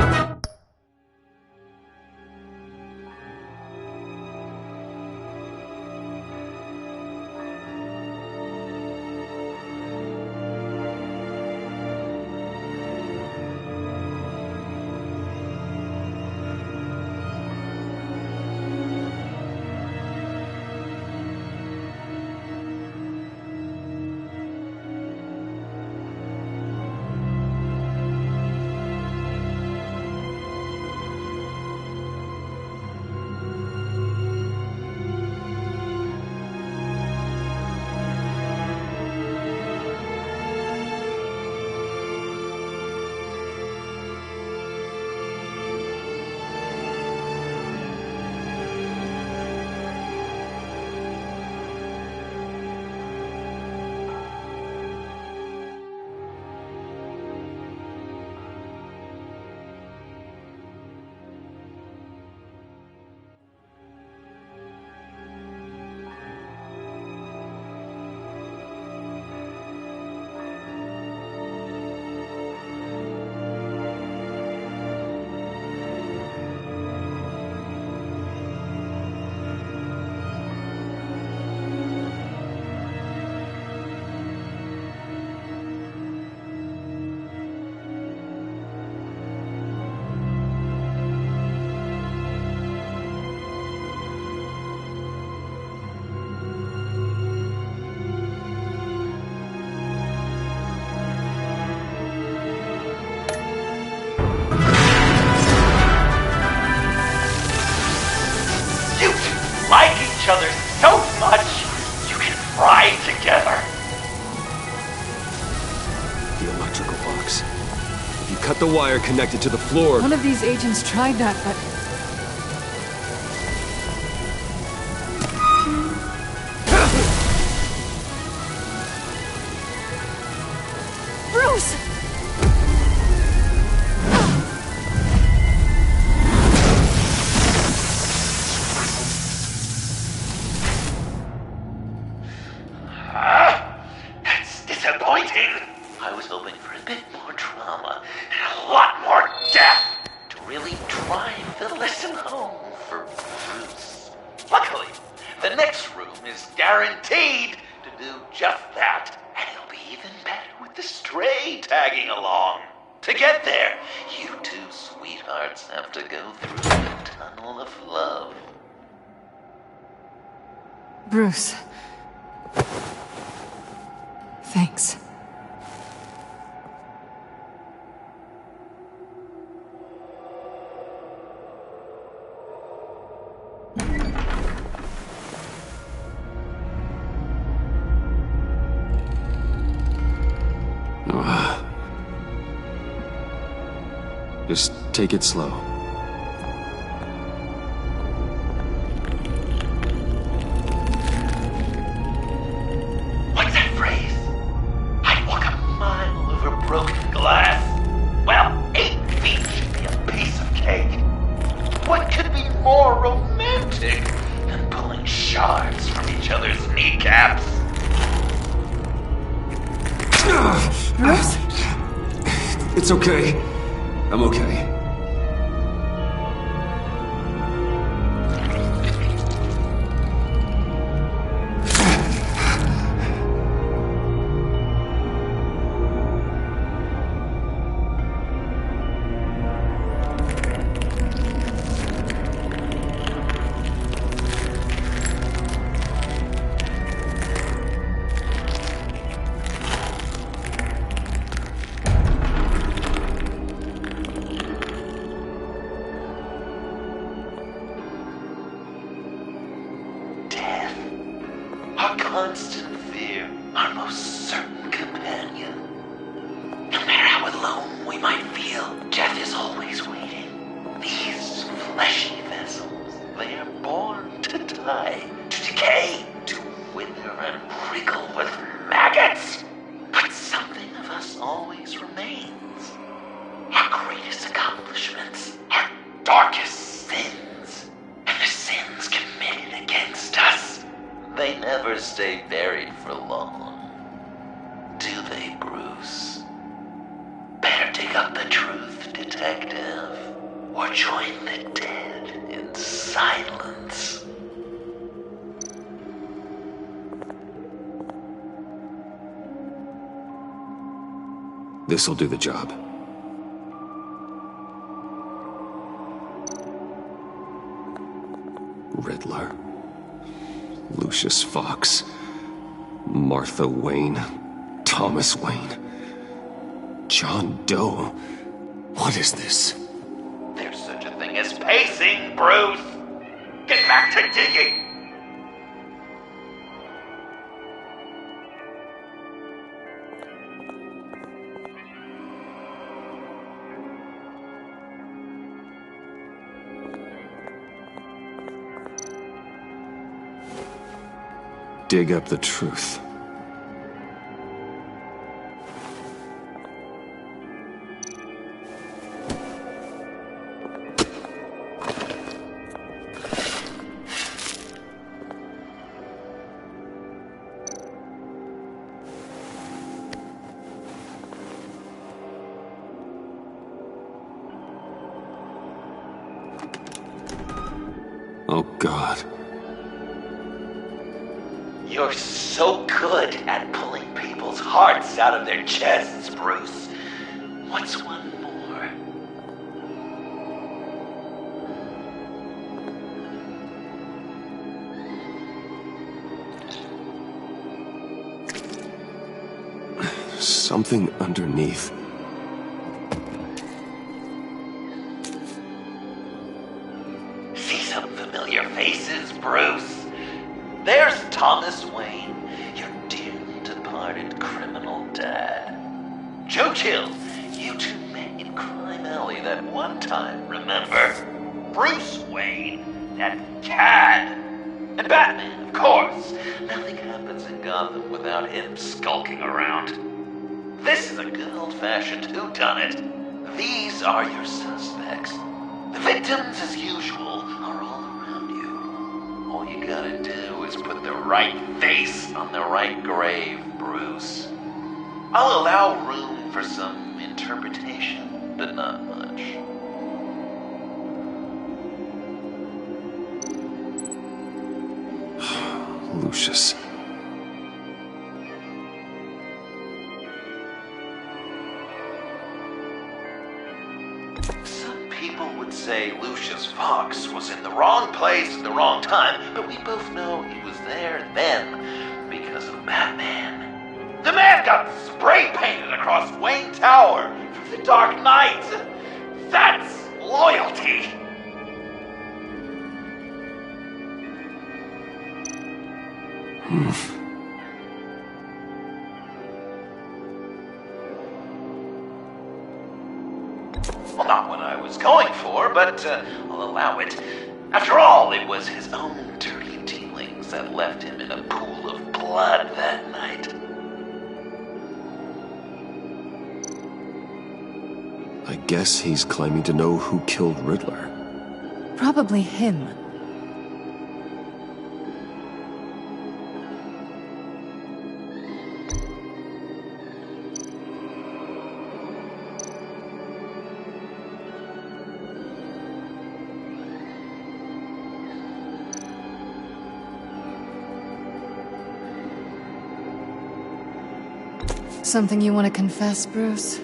Each other so much you can fry together. The electrical box. If you cut the wire connected to the floor... One of these agents tried that, but... Bruce! That's disappointing. I was hoping for a bit more drama and a lot more death to really drive the lesson home for Bruce. Luckily, the next room is guaranteed to do just that, and it'll be even better with the stray tagging along. To get there, you two sweethearts have to go through the tunnel of love. Bruce. Thanks. Just take it slow. What's that phrase? I'd walk a mile over broken glass. Well, 8 feet should be a piece of cake. What could be more romantic than pulling shards from each other's kneecaps? Bruce? It's okay. I'm okay. death. Our constant fear, our most certain companion. No matter how alone we might feel, death is always waiting. These fleshy vessels, they are born to die, to decay, to wither and wriggle with maggots. But something of us always remains. Our greatest accomplishments, our darkest sins, and the sins committed against us. They never stay buried for long. Do they, Bruce? Better dig up the truth, detective, or join the dead in silence. This'll do the job. Riddler, Lucius Fox, Martha Wayne, Thomas Wayne, John Doe. What is this? There's such a thing as pacing, Bruce! Get back to digging! Dig up the truth. Oh, God. You're so good at pulling people's hearts out of their chests, Bruce. What's one more? Something underneath. See some familiar faces, Bruce? There's Thomas Wayne, your dear departed criminal dad. Joe Chill, you two met in Crime Alley that one time, remember? Bruce Wayne, that cad. And Batman, of course. Nothing happens in Gotham without him skulking around. This is a good old-fashioned whodunit. These are your suspects. The victims, as usual, are all around you. All you gotta do is put the right face on the right grave, Bruce. I'll allow room for some interpretation, but not much. Lucius. Some people would say Lucius Fox was in the wrong place at the wrong time, but we both know he was there then because of Batman. The man got spray painted across Wayne Tower for the Dark Knight. That's loyalty. Well, not what I was going for, but I'll allow it. After all, it was his own dirty dealings that left him in a pool of blood that night. I guess he's claiming to know who killed Riddler. Probably him. Something you want to confess, Bruce?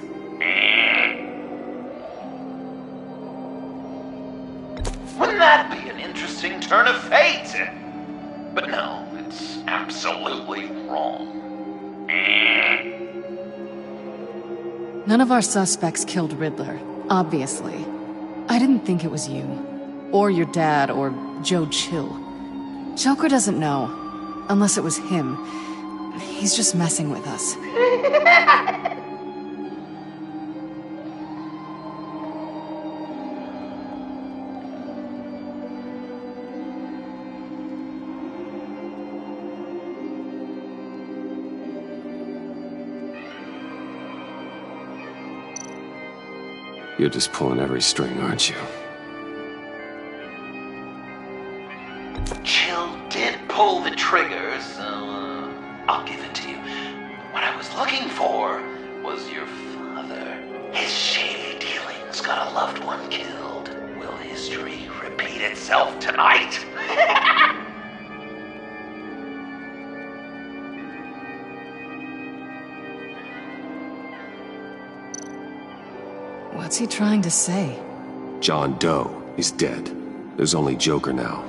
Wouldn't that be an interesting turn of fate? But no, it's absolutely wrong. None of our suspects killed Riddler, obviously. I didn't think it was you. Or your dad, or Joe Chill. Joker doesn't know. Unless it was him. He's just messing with us. You're just pulling every string, aren't you? Chill did pull the trigger, so I'll give it to you. What I was looking for was your father. His shady dealings got a loved one killed. Will history repeat itself tonight? What's he trying to say? John Doe is dead. There's only Joker now.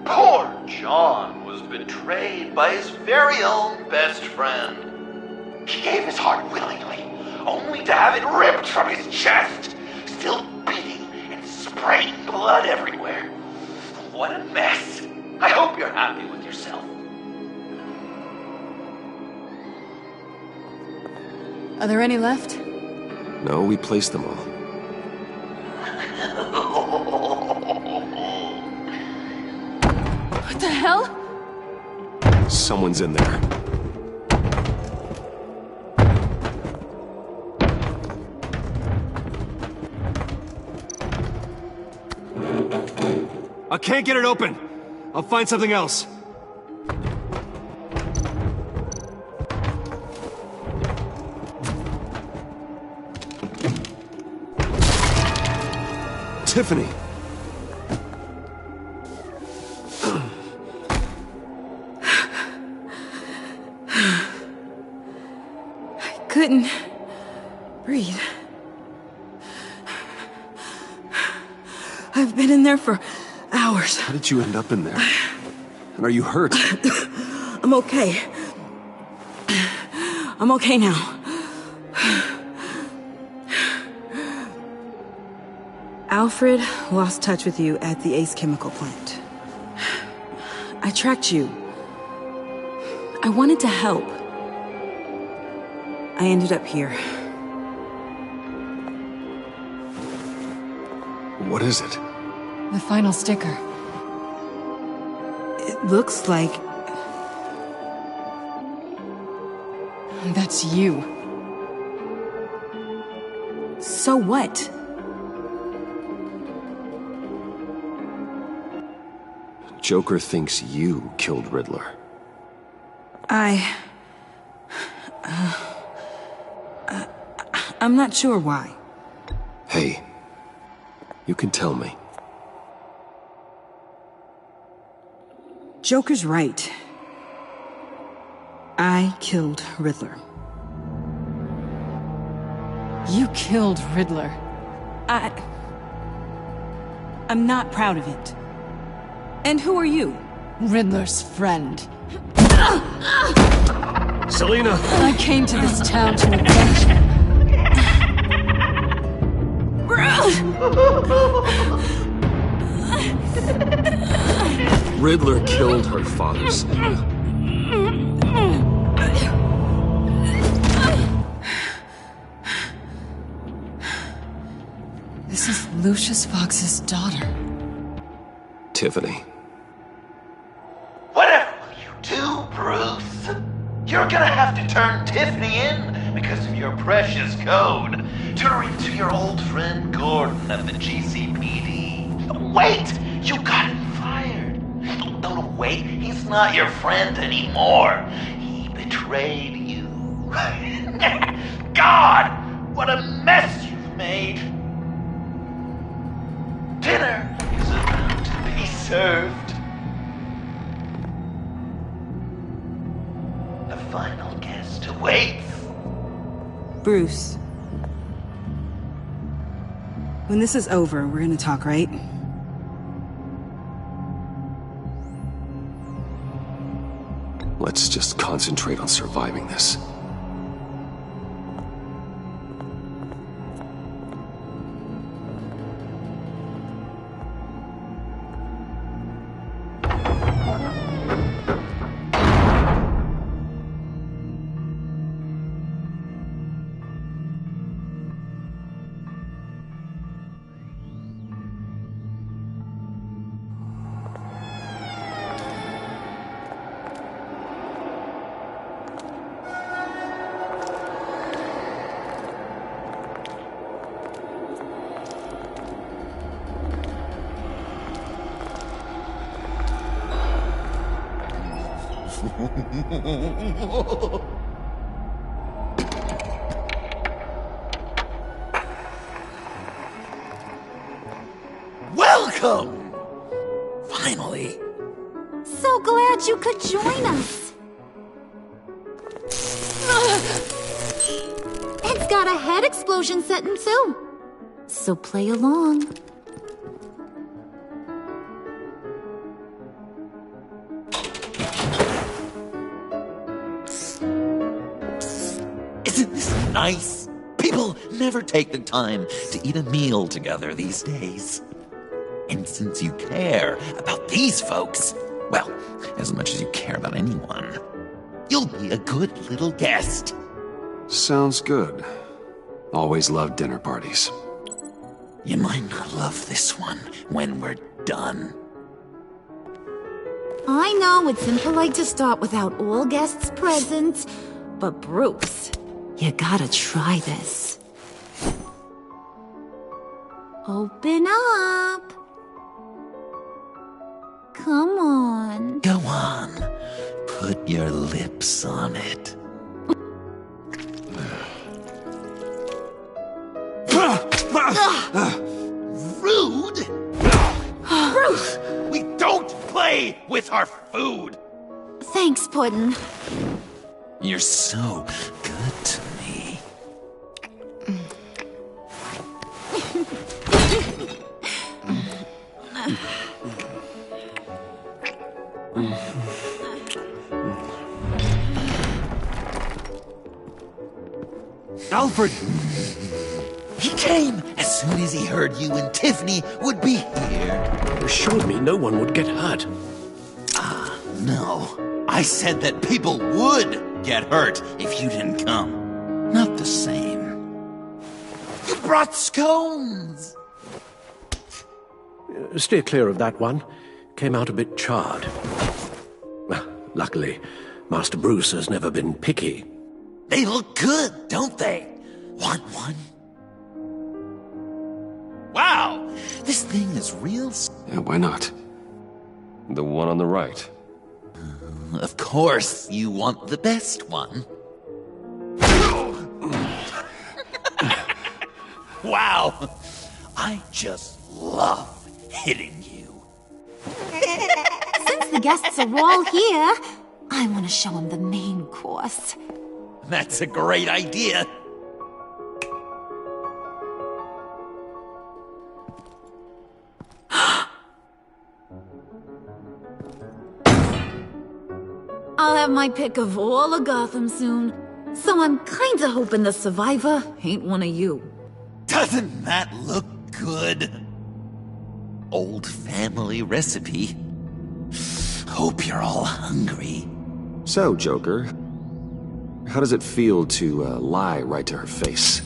Poor John was betrayed by his very own best friend. He gave his heart willingly, only to have it ripped from his chest, still beating and spraying blood everywhere. What a mess. I hope you're happy with yourself. Are there any left? No, we placed them all. What the hell? Someone's in there. I can't get it open. I'll find something else. Tiffany! I couldn't breathe. I've been in there for hours. How did you end up in there? And are you hurt? I'm okay. I'm okay now. Alfred lost touch with you at the Ace Chemical plant. I tracked you. I wanted to help. I ended up here. What is it? The final sticker. It looks like... That's you. So what? Joker thinks you killed Riddler. I'm not sure why. Hey, you can tell me. Joker's right. I killed Riddler. You killed Riddler. I'm not proud of it. And who are you? Riddler's friend. Selina! I came to this town to avenge him. Riddler killed her father, Selina. This is Lucius Fox's daughter. Tiffany. Whatever will you do, Bruce? You're gonna have to turn Tiffany in because of your precious code. Turn her into your old friend Gordon of the GCPD. Wait! You got him fired. No, wait. He's not your friend anymore. He betrayed you. God! What a mess you've made. Dinner is about to be served. The final guest awaits. Bruce. When this is over, we're gonna talk, right? Let's just concentrate on surviving this. Welcome! Finally. So glad you could join us. It's got a head explosion setting too. So play along. Isn't this nice? People never take the time to eat a meal together these days. And since you care about these folks, well, as much as you care about anyone, you'll be a good little guest. Sounds good. Always loved dinner parties. You might not love this one when we're done. I know it's impolite to start without all guests present, but Bruce, you gotta try this. Open up. Come on. Go on. Put your lips on it. Rude! Bruce! We don't play with our food! Thanks, Puddin'. You're so good to me. Alfred! He came as soon as he heard you and Tiffany would be here. You assured me no one would get hurt. No. I said that people would get hurt if you didn't come. Not the same. You brought scones! Steer clear of that one. Came out a bit charred. Well, luckily, Master Bruce has never been picky. They look good, don't they? Want one? Wow! This thing is real. Yeah, why not? The one on the right. Of course, you want the best one. Wow! I just love hitting you. Since the guests are all here, I want to show them the main course. That's a great idea. I'll have my pick of all of Gotham soon, so I'm kinda hoping the survivor ain't one of you. Doesn't that look good? Old family recipe. Hope you're all hungry. So, Joker, how does it feel to lie right to her face?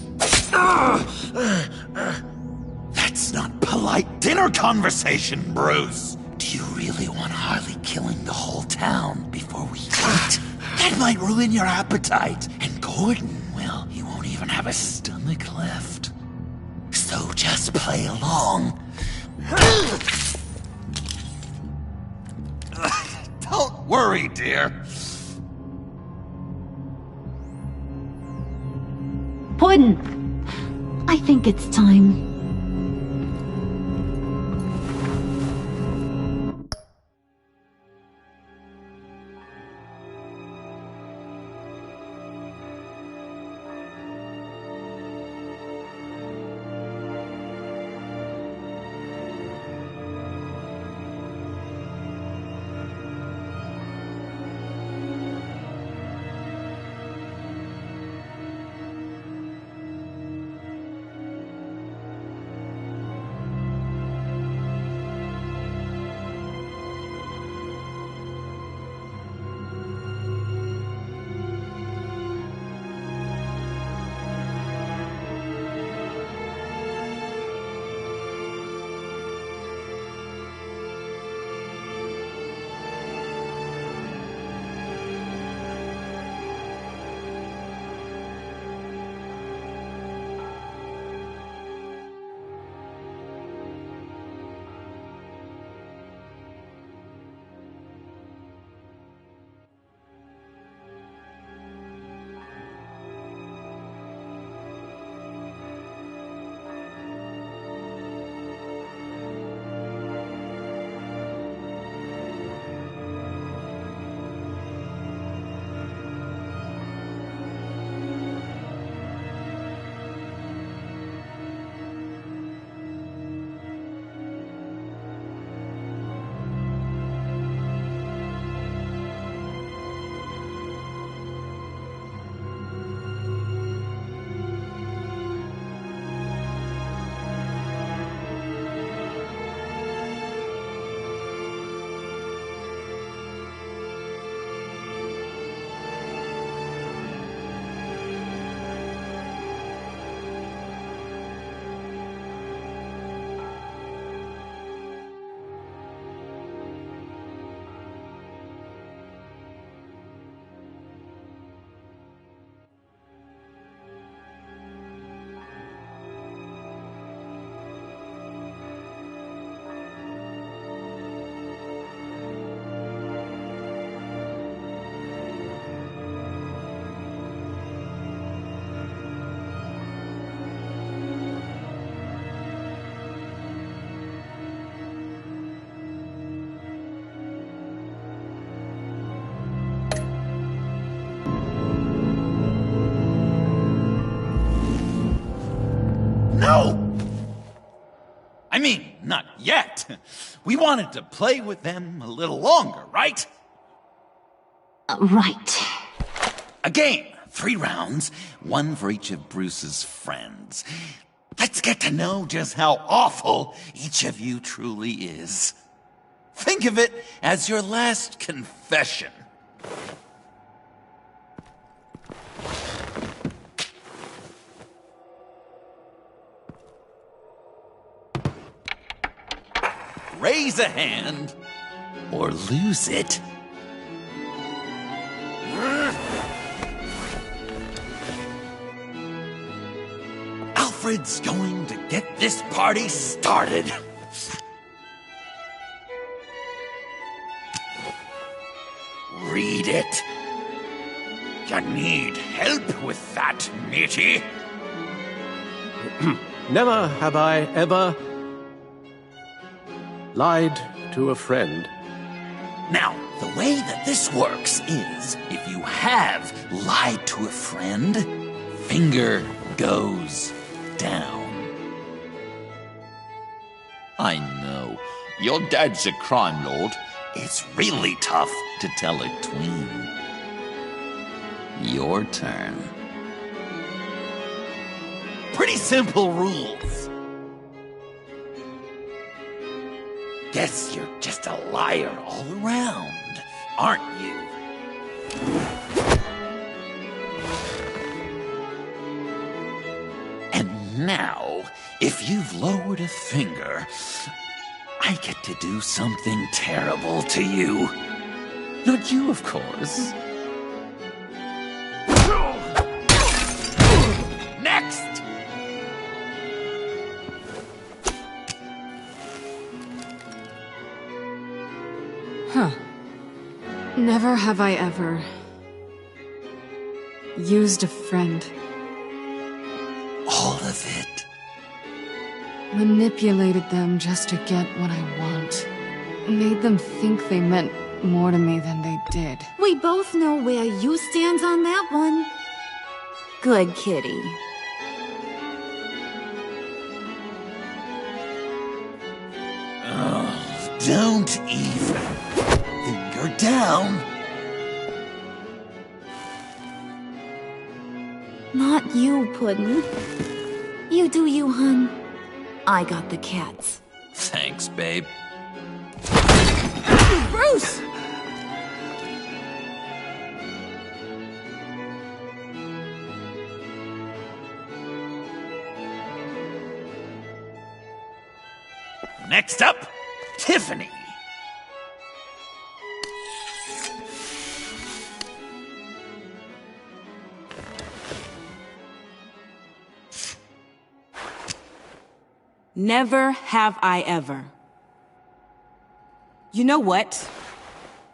That's not polite dinner conversation, Bruce. Do you really want Harley killing the whole town before we eat? That might ruin your appetite. And Gordon, well, he won't even have a stomach left. So just play along. Don't worry, dear. Puddin', I think it's time. I mean, not yet. We wanted to play with them a little longer, right? Right. A game. 3 rounds, 1 for each of Bruce's friends. Let's get to know just how awful each of you truly is. Think of it as your last confession. Raise a hand, or lose it. Alfred's going to get this party started. Read it. You need help with that, matey? Never have I ever lied to a friend. Now, the way that this works is, if you have lied to a friend, finger goes down. I know. Your dad's a crime lord. It's really tough to tell a tween. Your turn. Pretty simple rules. Guess you're just a liar all around, aren't you? And now, if you've lowered a finger, I get to do something terrible to you. Not you, of course. Next! Huh. Never have I ever used a friend. All of it. Manipulated them just to get what I want. Made them think they meant more to me than they did. We both know where you stand on that one. Good kitty. Oh, don't even. Finger down. Not you, Puddin'. You do you, hun. I got the cats. Thanks, babe. Bruce! Next up, Tiffany. Never have I ever. You know what?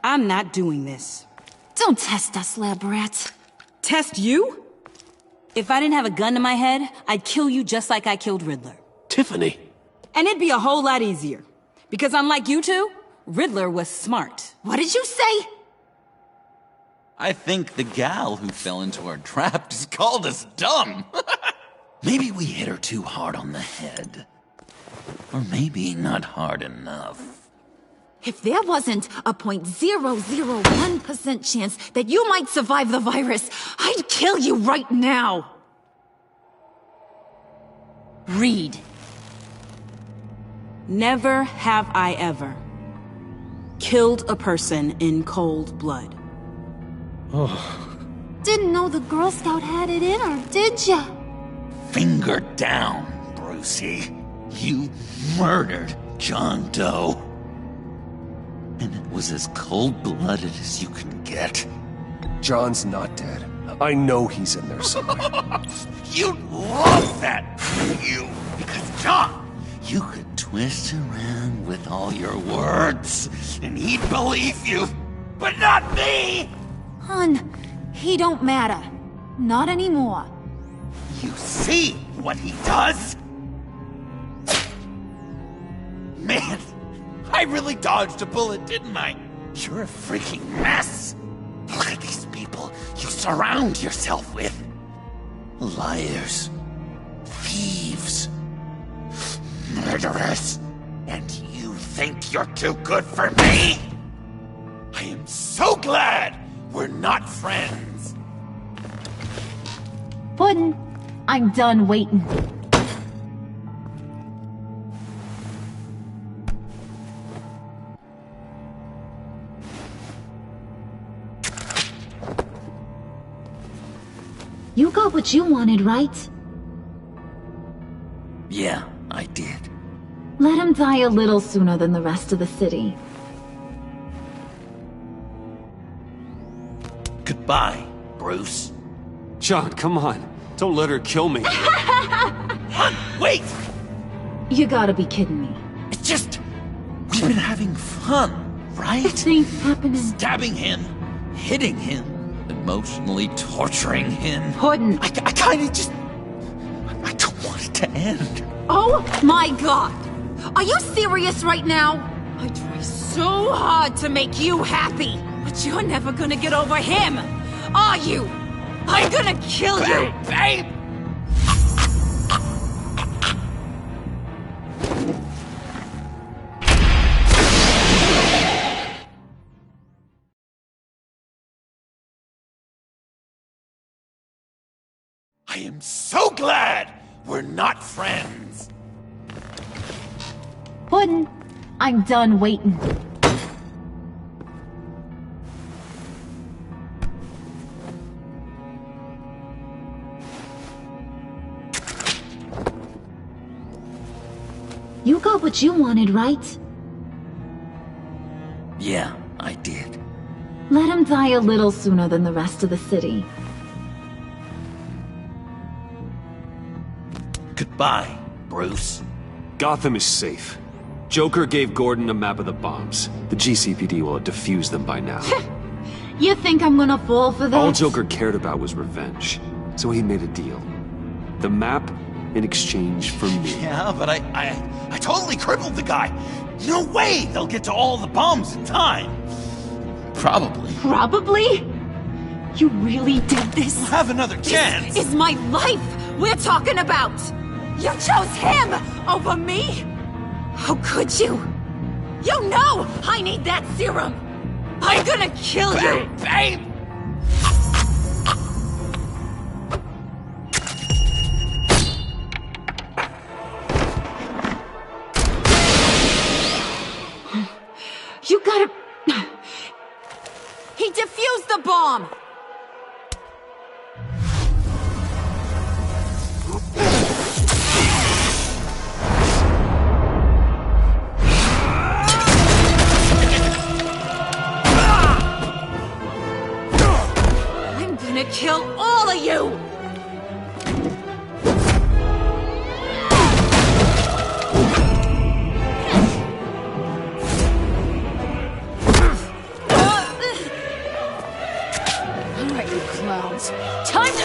I'm not doing this. Don't test us, lab rat. Test you? If I didn't have a gun to my head, I'd kill you just like I killed Riddler. Tiffany. And it'd be a whole lot easier. Because unlike you two, Riddler was smart. What did you say? I think the gal who fell into our trap just called us dumb. Maybe we hit her too hard on the head. Or maybe not hard enough. If there wasn't a 0.001% chance that you might survive the virus, I'd kill you right now. Read. Never have I ever killed a person in cold blood. Oh. Didn't know the Girl Scout had it in her, did ya? Finger down, Brucey. You murdered John Doe. And it was as cold-blooded as you can get. John's not dead. I know he's in there somewhere. You'd love that, you. Because, John, you could twist around with all your words, and he'd believe you. But not me! Hun, he don't matter. Not anymore. You see what he does? Man, I really dodged a bullet, didn't I? You're a freaking mess. Look at these people you surround yourself with. Liars. Thieves. Murderous! And you think you're too good for me? I am so glad we're not friends! Puddin', I'm done waiting. You got what you wanted, right? Yeah, I did. Let him die a little sooner than the rest of the city. Goodbye, Bruce. John, come on. Don't let her kill me. Wait! You gotta be kidding me. It's just... we've been having fun, right? Things happening. Stabbing him, hitting him, emotionally torturing him. Puddin'. I kinda just... I don't want it to end. Oh my god! Are you serious right now? I try so hard to make you happy, but you're never gonna get over him, are you? I'm gonna kill you! Babe! I am so glad we're not friends! Puddin', I'm done waiting. You got what you wanted, right? Yeah, I did. Let him die a little sooner than the rest of the city. Goodbye, Bruce. Gotham is safe. Joker gave Gordon a map of the bombs. The GCPD will have defused them by now. You think I'm gonna fall for that? All Joker cared about was revenge, so he made a deal. The map in exchange for me. Yeah, but I totally crippled the guy. No way they'll get to all the bombs in time. Probably. Probably? You really did this? We'll have another chance. This is my life we're talking about! You chose him over me? How could you? You know I need that serum! I'm gonna kill you! Babe! You gotta... He defused the bomb! I'm gonna kill all of you! Time to...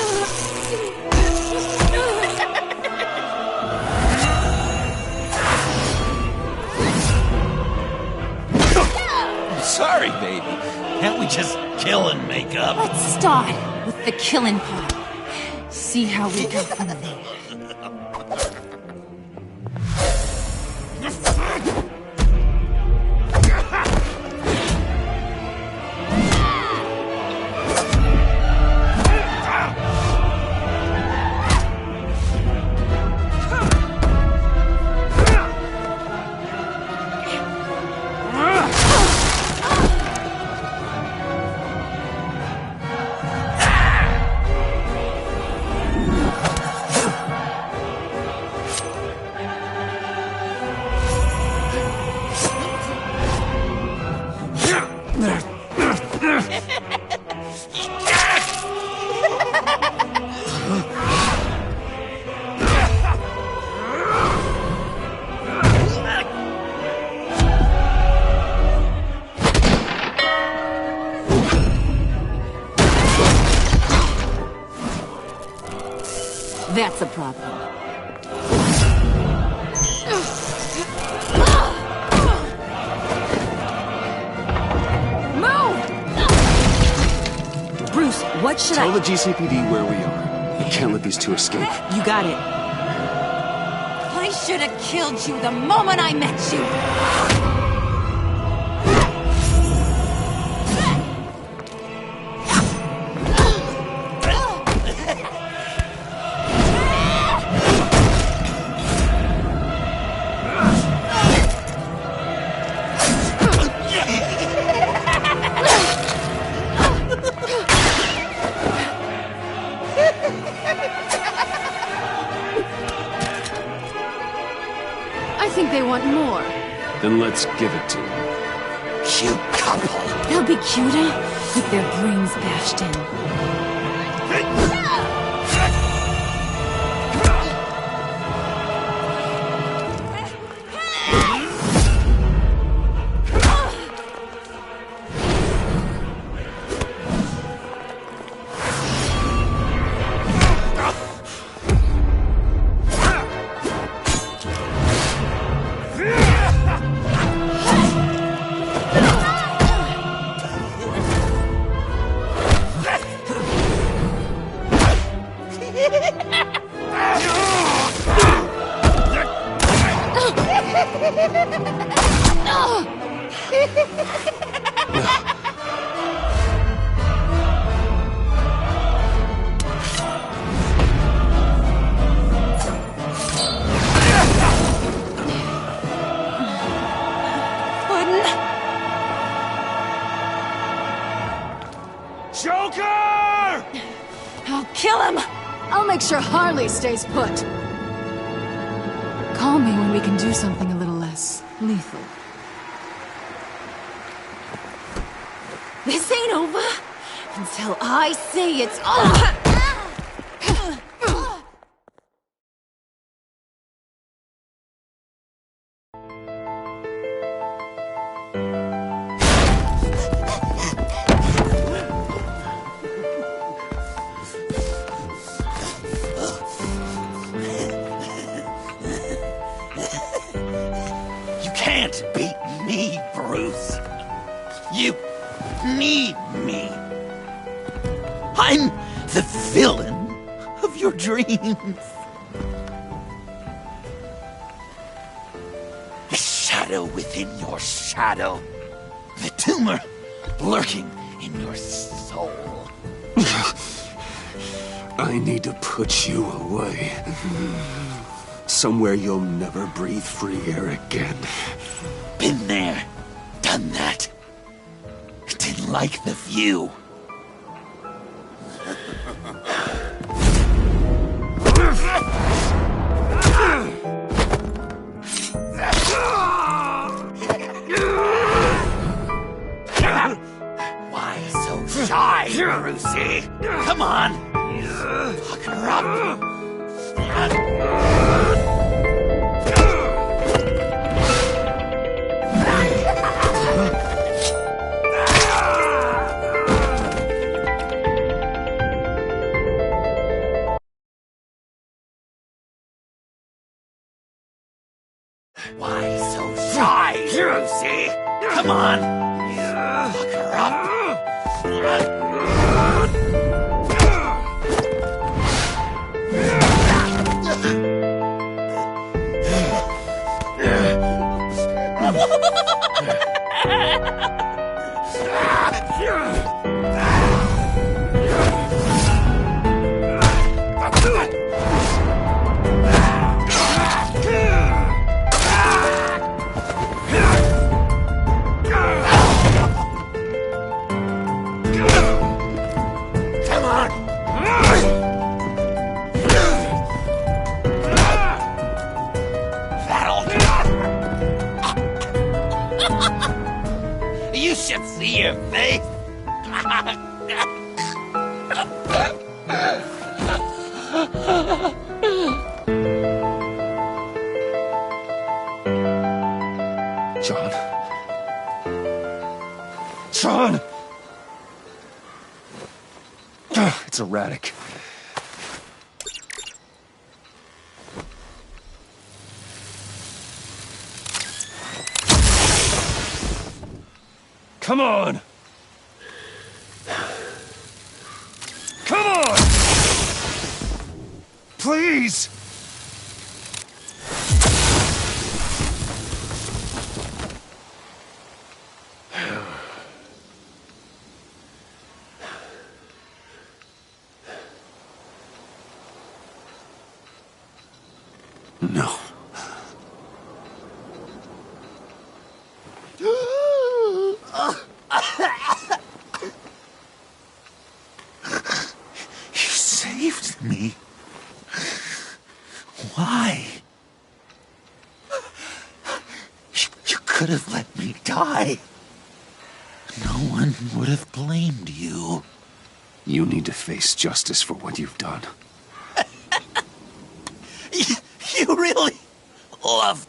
I'm sorry, baby. Can't we just kill and make up? Let's start with the killing part. See how we go from there. That's a problem. Move! Bruce, what should Tell the GCPD where we are. We can't let these two escape. You got it. Please should have killed you the moment I met you! I think they want more. Then let's give it to them. Cute couple. They'll be cuter with their brains bashed in. Joker! I'll kill him! I'll make sure Harley stays put. Call me when we can do something a little less lethal. This ain't over until I say it's over! You can't beat me, Bruce. You need me. I'm the villain of your dreams. The shadow within your shadow. The tumor lurking in your soul. I need to put you away. Somewhere you'll never breathe free air again. Been there, done that. Didn't like the view. Why so shy, Brucey? Come on, fuck her up. Why so shy, Brucey? Come on, fuck her up. You should see your face. John. John! It's erratic. Come on! Come on! Please! No. You saved me. Why? You could have let me die. No one would have blamed you. You need to face justice for what you've done. You really love...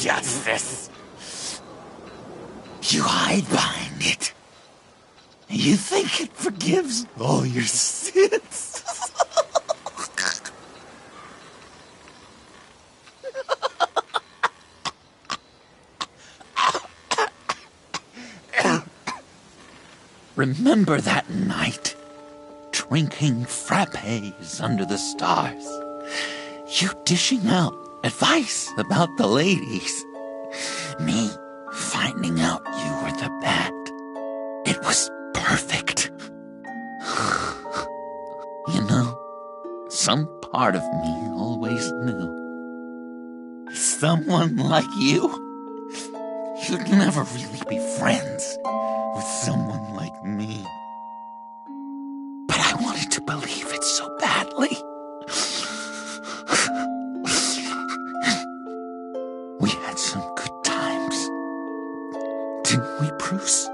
Justice. You hide behind it. You think it forgives all your sins. Remember that night, drinking frappes under the stars. You dishing out advice about the ladies. Me finding out you were the bat. It was perfect. You know, some part of me always knew. Someone like you, you'd never really be friends with someone like me. But I wanted to believe it so badly. We had some good times, didn't we, Bruce?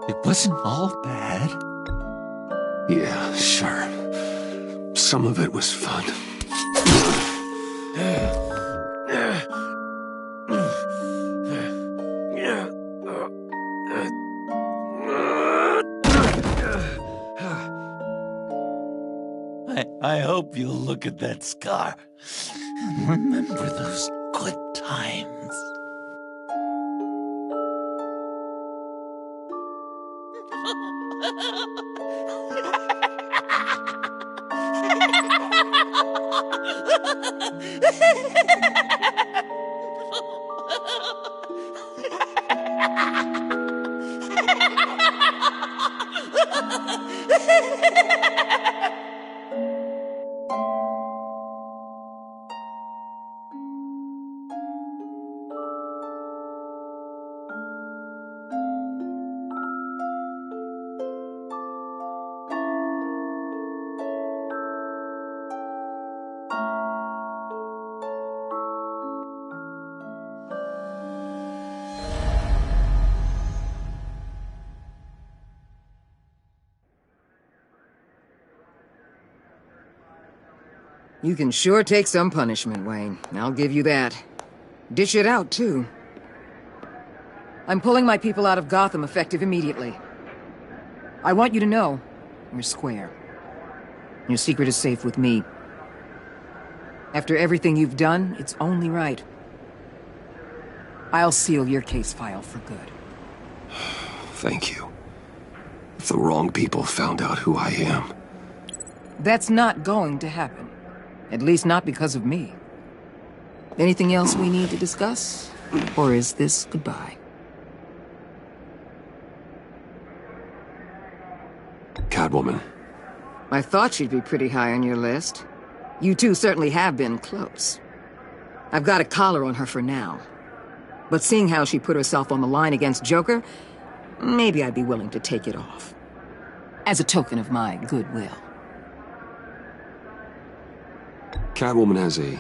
It wasn't all bad. Yeah, sure. Some of it was fun. I hope you'll look at that scar and remember those good times. You can sure take some punishment, Wayne. I'll give you that. Dish it out, too. I'm pulling my people out of Gotham effective immediately. I want you to know, we're square. Your secret is safe with me. After everything you've done, it's only right. I'll seal your case file for good. Thank you. If the wrong people found out who I am... That's not going to happen. At least not because of me. Anything else we need to discuss? Or is this goodbye? Catwoman. I thought she'd be pretty high on your list. You two certainly have been close. I've got a collar on her for now. But seeing how she put herself on the line against Joker, maybe I'd be willing to take it off. As a token of my goodwill. Catwoman has a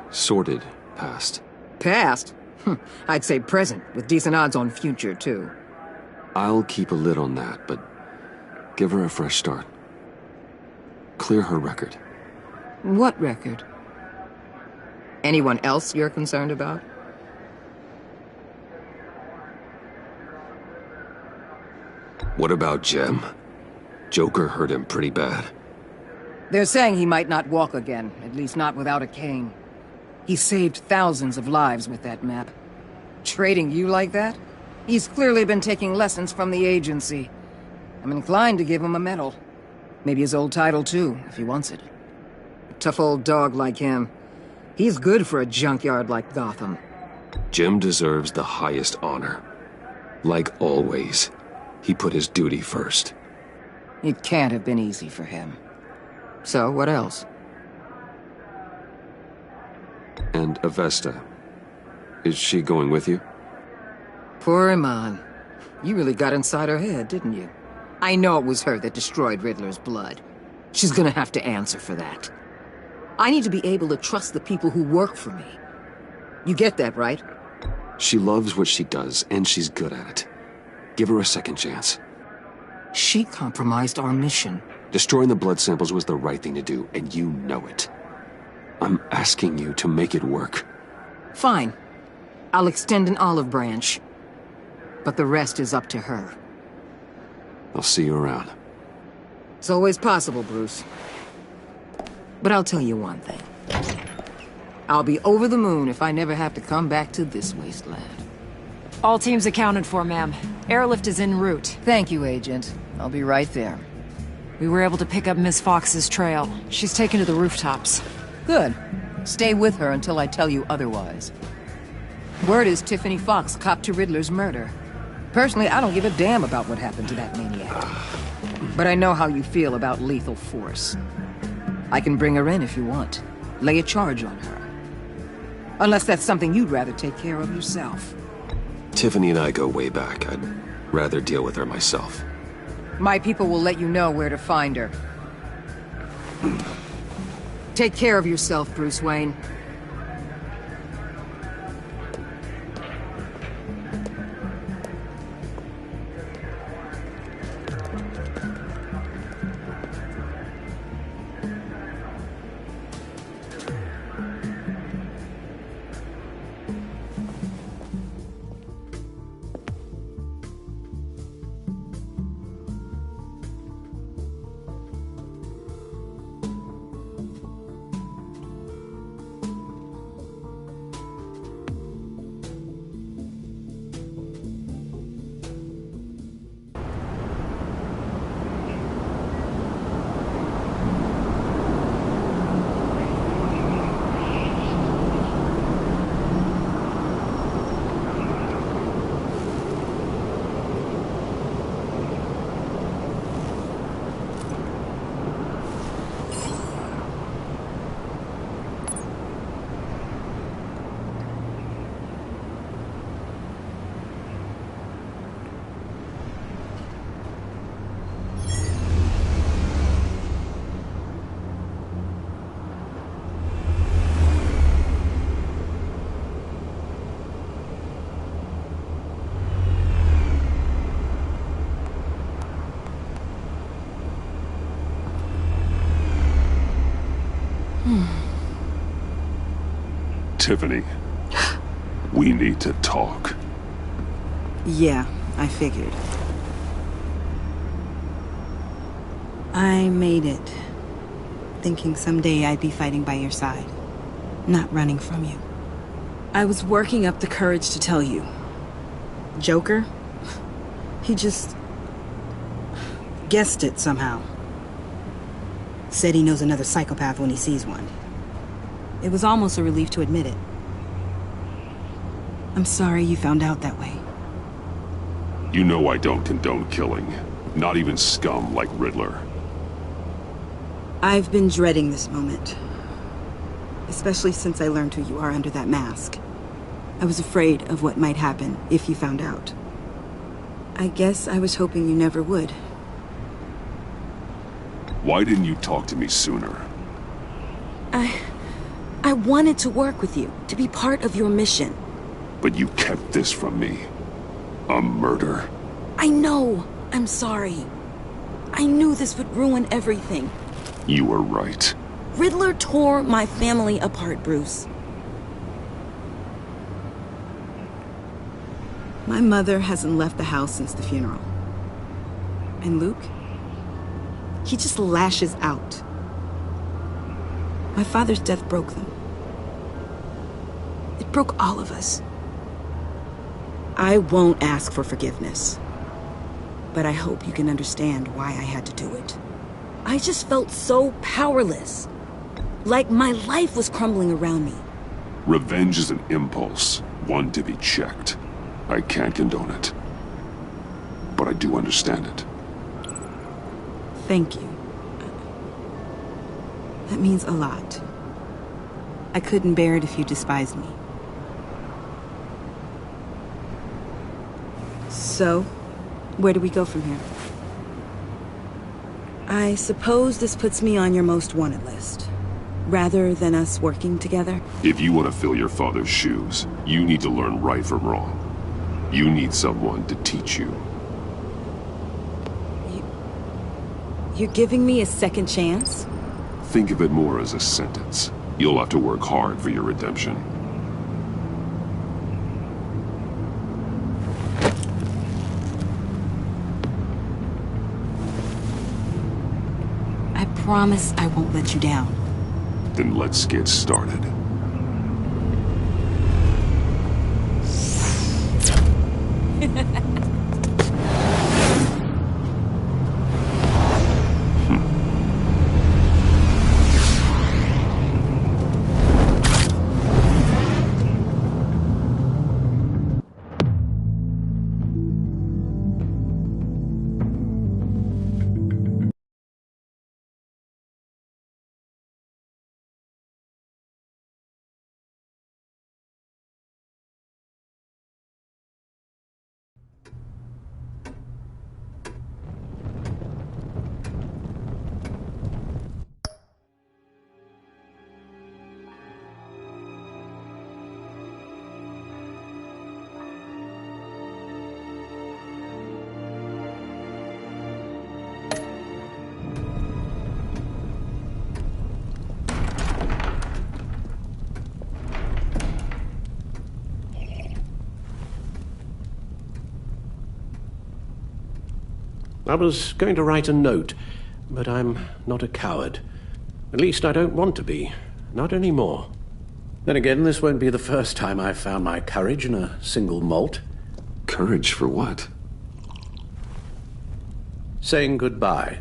sordid past. Past? I'd say present, with decent odds on future, too. I'll keep a lid on that, but give her a fresh start. Clear her record. What record? Anyone else you're concerned about? What about Jem? Joker hurt him pretty bad. They're saying he might not walk again, at least not without a cane. He saved thousands of lives with that map. Trading you like that? He's clearly been taking lessons from the agency. I'm inclined to give him a medal. Maybe his old title too, if he wants it. A tough old dog like him. He's good for a junkyard like Gotham. Jem deserves the highest honor. Like always, he put his duty first. It can't have been easy for him. So, what else? And Avesta. Is she going with you? Poor Iman. You really got inside her head, didn't you? I know it was her that destroyed Riddler's blood. She's gonna have to answer for that. I need to be able to trust the people who work for me. You get that, right? She loves what she does, and she's good at it. Give her a second chance. She compromised our mission. Destroying the blood samples was the right thing to do, and you know it. I'm asking you to make it work. Fine. I'll extend an olive branch. But the rest is up to her. I'll see you around. It's always possible, Bruce. But I'll tell you one thing. I'll be over the moon if I never have to come back to this wasteland. All teams accounted for, ma'am. Airlift is en route. Thank you, Agent. I'll be right there. We were able to pick up Miss Fox's trail. She's taken to the rooftops. Good. Stay with her until I tell you otherwise. Word is Tiffany Fox copped to Riddler's murder. Personally, I don't give a damn about what happened to that maniac. But I know how you feel about lethal force. I can bring her in if you want. Lay a charge on her. Unless that's something you'd rather take care of yourself. Tiffany and I go way back. I'd rather deal with her myself. My people will let you know where to find her. Take care of yourself, Bruce Wayne. Tiffany, we need to talk. Yeah, I figured. I made it, thinking someday I'd be fighting by your side, not running from you. I was working up the courage to tell you. Joker? He just guessed it somehow. Said he knows another psychopath when he sees one. It was almost a relief to admit it. I'm sorry you found out that way. You know I don't condone killing. Not even scum like Riddler. I've been dreading this moment. Especially since I learned who you are under that mask. I was afraid of what might happen if you found out. I guess I was hoping you never would. Why didn't you talk to me sooner? I wanted to work with you, to be part of your mission. But you kept this from me. A murder. I know. I'm sorry. I knew this would ruin everything. You were right. Riddler tore my family apart, Bruce. My mother hasn't left the house since the funeral. And Luke? He just lashes out. My father's death broke them. It broke all of us. I won't ask for forgiveness. But I hope you can understand why I had to do it. I just felt so powerless. Like my life was crumbling around me. Revenge is an impulse, one to be checked. I can't condone it. But I do understand it. Thank you. That means a lot. I couldn't bear it if you despised me. So, where do we go from here? I suppose this puts me on your most wanted list, rather than us working together? If you want to fill your father's shoes, you need to learn right from wrong. You need someone to teach you. You're giving me a second chance? Think of it more as a sentence. You'll have to work hard for your redemption. I promise I won't let you down. Then let's get started. I was going to write a note, but I'm not a coward. At least I don't want to be. Not anymore. Then again, this won't be the first time I've found my courage in a single malt. Courage for what? Saying goodbye.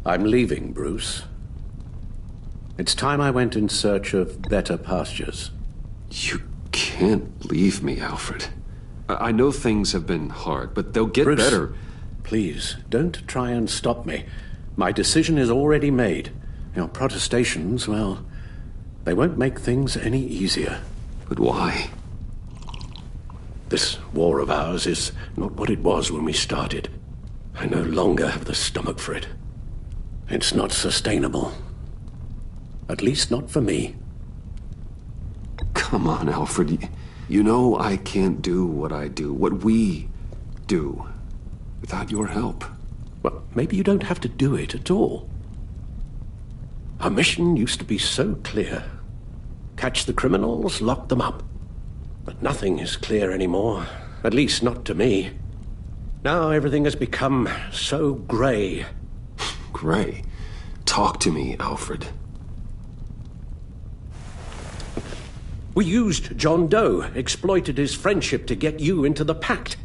I'm leaving, Bruce. It's time I went in search of better pastures. You can't leave me, Alfred. I know things have been hard, but they'll get Bruce, better. Please, don't try and stop me. My decision is already made. Your protestations, well, they won't make things any easier. But why? This war of ours is not what it was when we started. I no longer have the stomach for it. It's not sustainable. At least not for me. Come on, Alfred. You know I can't do what I do, what we do, without your help. Well, maybe you don't have to do it at all. Our mission used to be so clear. Catch the criminals, lock them up. But nothing is clear anymore, at least not to me. Now everything has become so grey. Grey? Talk to me, Alfred. We used John Doe, exploited his friendship to get you into the pact.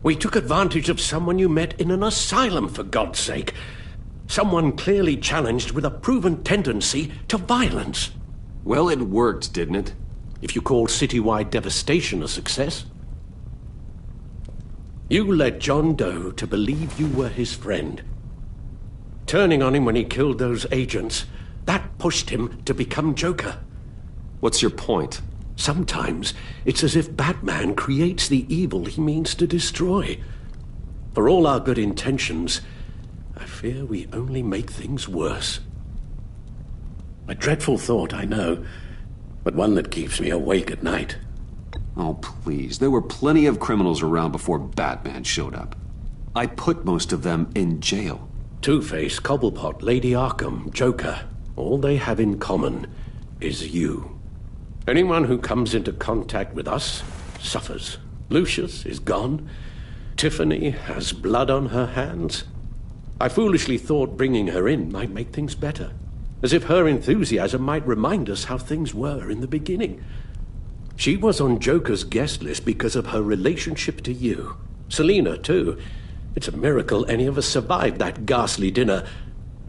We took advantage of someone you met in an asylum, for God's sake. Someone clearly challenged with a proven tendency to violence. Well, it worked, didn't it? If you call citywide devastation a success. You led John Doe to believe you were his friend. Turning on him when he killed those agents, that pushed him to become Joker. What's your point? Sometimes it's as if Batman creates the evil he means to destroy. For all our good intentions, I fear we only make things worse. A dreadful thought, I know, but one that keeps me awake at night. Oh, please. There were plenty of criminals around before Batman showed up. I put most of them in jail. Two-Face, Cobblepot, Lady Arkham, Joker, all they have in common is you. Anyone who comes into contact with us suffers. Lucius is gone. Tiffany has blood on her hands. I foolishly thought bringing her in might make things better. As if her enthusiasm might remind us how things were in the beginning. She was on Joker's guest list because of her relationship to you. Selina, too. It's a miracle any of us survived that ghastly dinner.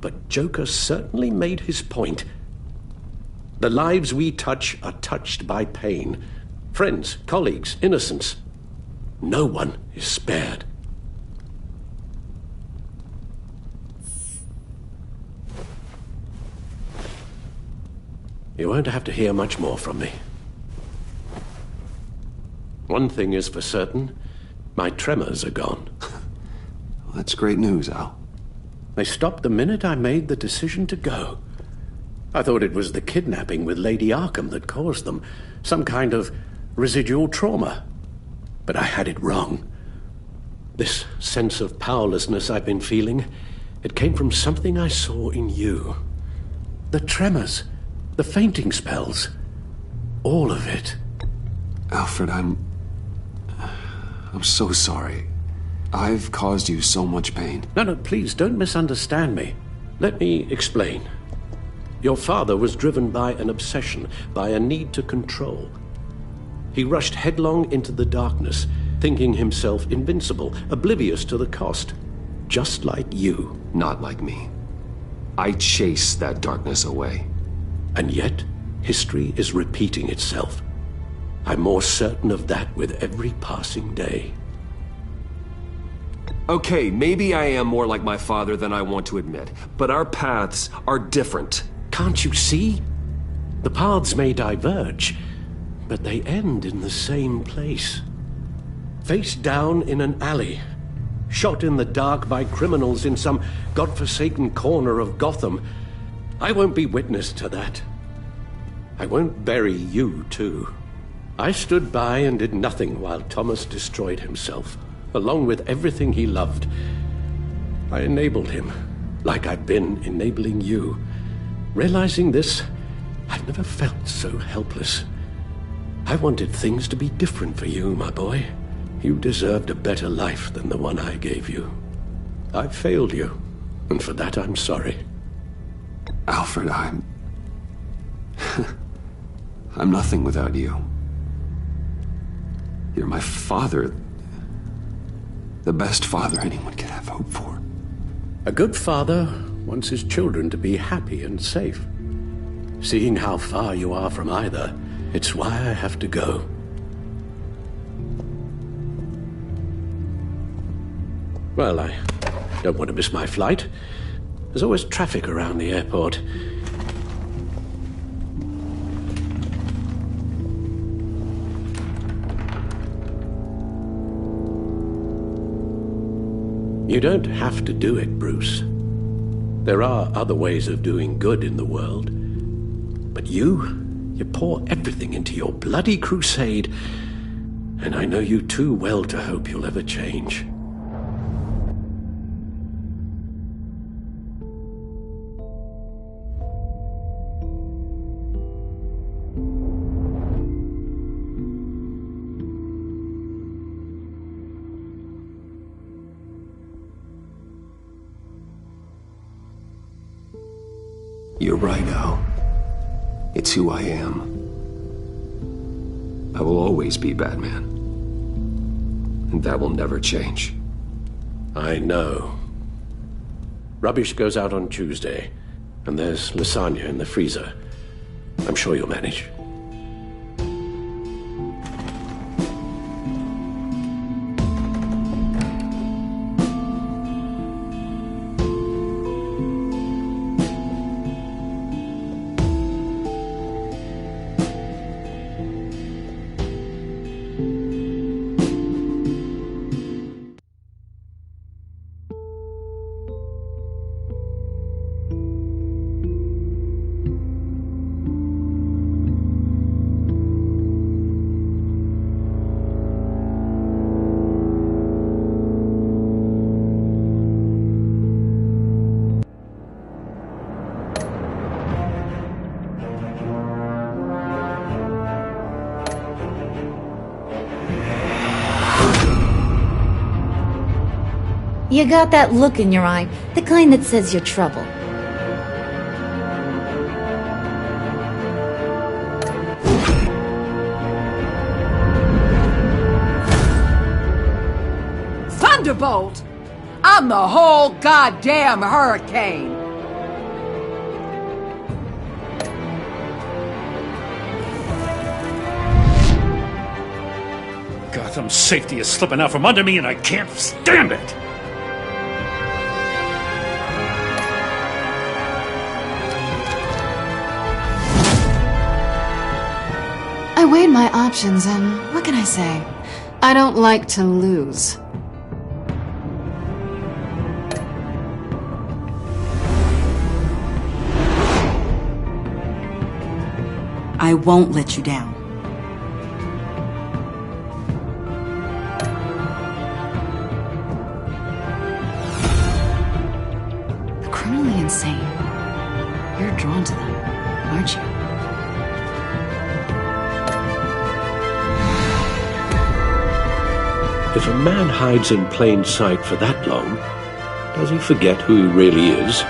But Joker certainly made his point. The lives we touch are touched by pain. Friends, colleagues, innocents. No one is spared. You won't have to hear much more from me. One thing is for certain, my tremors are gone. Well, that's great news, Al. They stopped the minute I made the decision to go. I thought it was the kidnapping with Lady Arkham that caused them. Some kind of residual trauma. But I had it wrong. This sense of powerlessness I've been feeling, it came from something I saw in you. The tremors, the fainting spells, all of it. Alfred, I'm so sorry. I've caused you so much pain. No, please don't misunderstand me. Let me explain. Your father was driven by an obsession, by a need to control. He rushed headlong into the darkness, thinking himself invincible, oblivious to the cost. Just like you. Not like me. I chased that darkness away. And yet, history is repeating itself. I'm more certain of that with every passing day. Okay, maybe I am more like my father than I want to admit, but our paths are different. Can't you see? The paths may diverge, but they end in the same place. Face down in an alley, shot in the dark by criminals in some godforsaken corner of Gotham. I won't be witness to that. I won't bury you, too. I stood by and did nothing while Thomas destroyed himself, along with everything he loved. I enabled him, like I've been enabling you. Realizing this, I've never felt so helpless. I wanted things to be different for you, my boy. You deserved a better life than the one I gave you. I failed you, and for that I'm sorry. Alfred, I'm nothing without you. You're my father. The best father anyone could have hope for. A good father wants his children to be happy and safe. Seeing how far you are from either, it's why I have to go. Well, I don't want to miss my flight. There's always traffic around the airport. You don't have to do it, Bruce. There are other ways of doing good in the world. But you pour everything into your bloody crusade, and I know you too well to hope you'll ever change. You're right, Al. It's who I am. I will always be Batman. And that will never change. I know. Rubbish goes out on Tuesday, and there's lasagna in the freezer. I'm sure you'll manage. You got that look in your eye, the kind that says you're trouble. Thunderbolt! I'm the whole goddamn hurricane! Gotham's safety is slipping out from under me and I can't stand it! I weighed my options, and what can I say? I don't like to lose. I won't let you down. The criminally insane. You're drawn to them, aren't you? If a man hides in plain sight for that long, does he forget who he really is?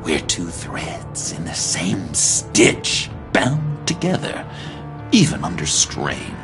We're two threads in the same stitch, bound together, even under strain.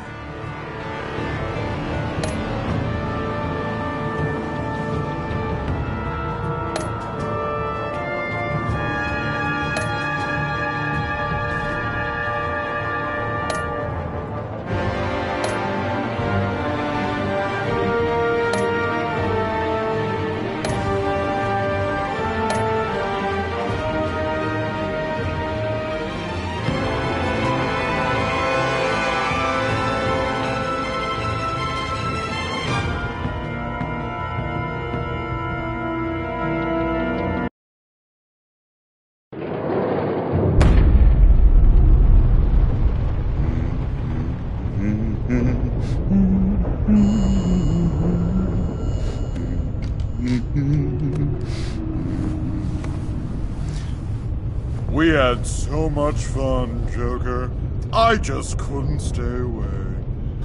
We had so much fun, Joker. I just couldn't stay away.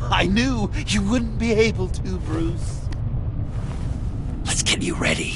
I knew you wouldn't be able to, Bruce. Let's get you ready.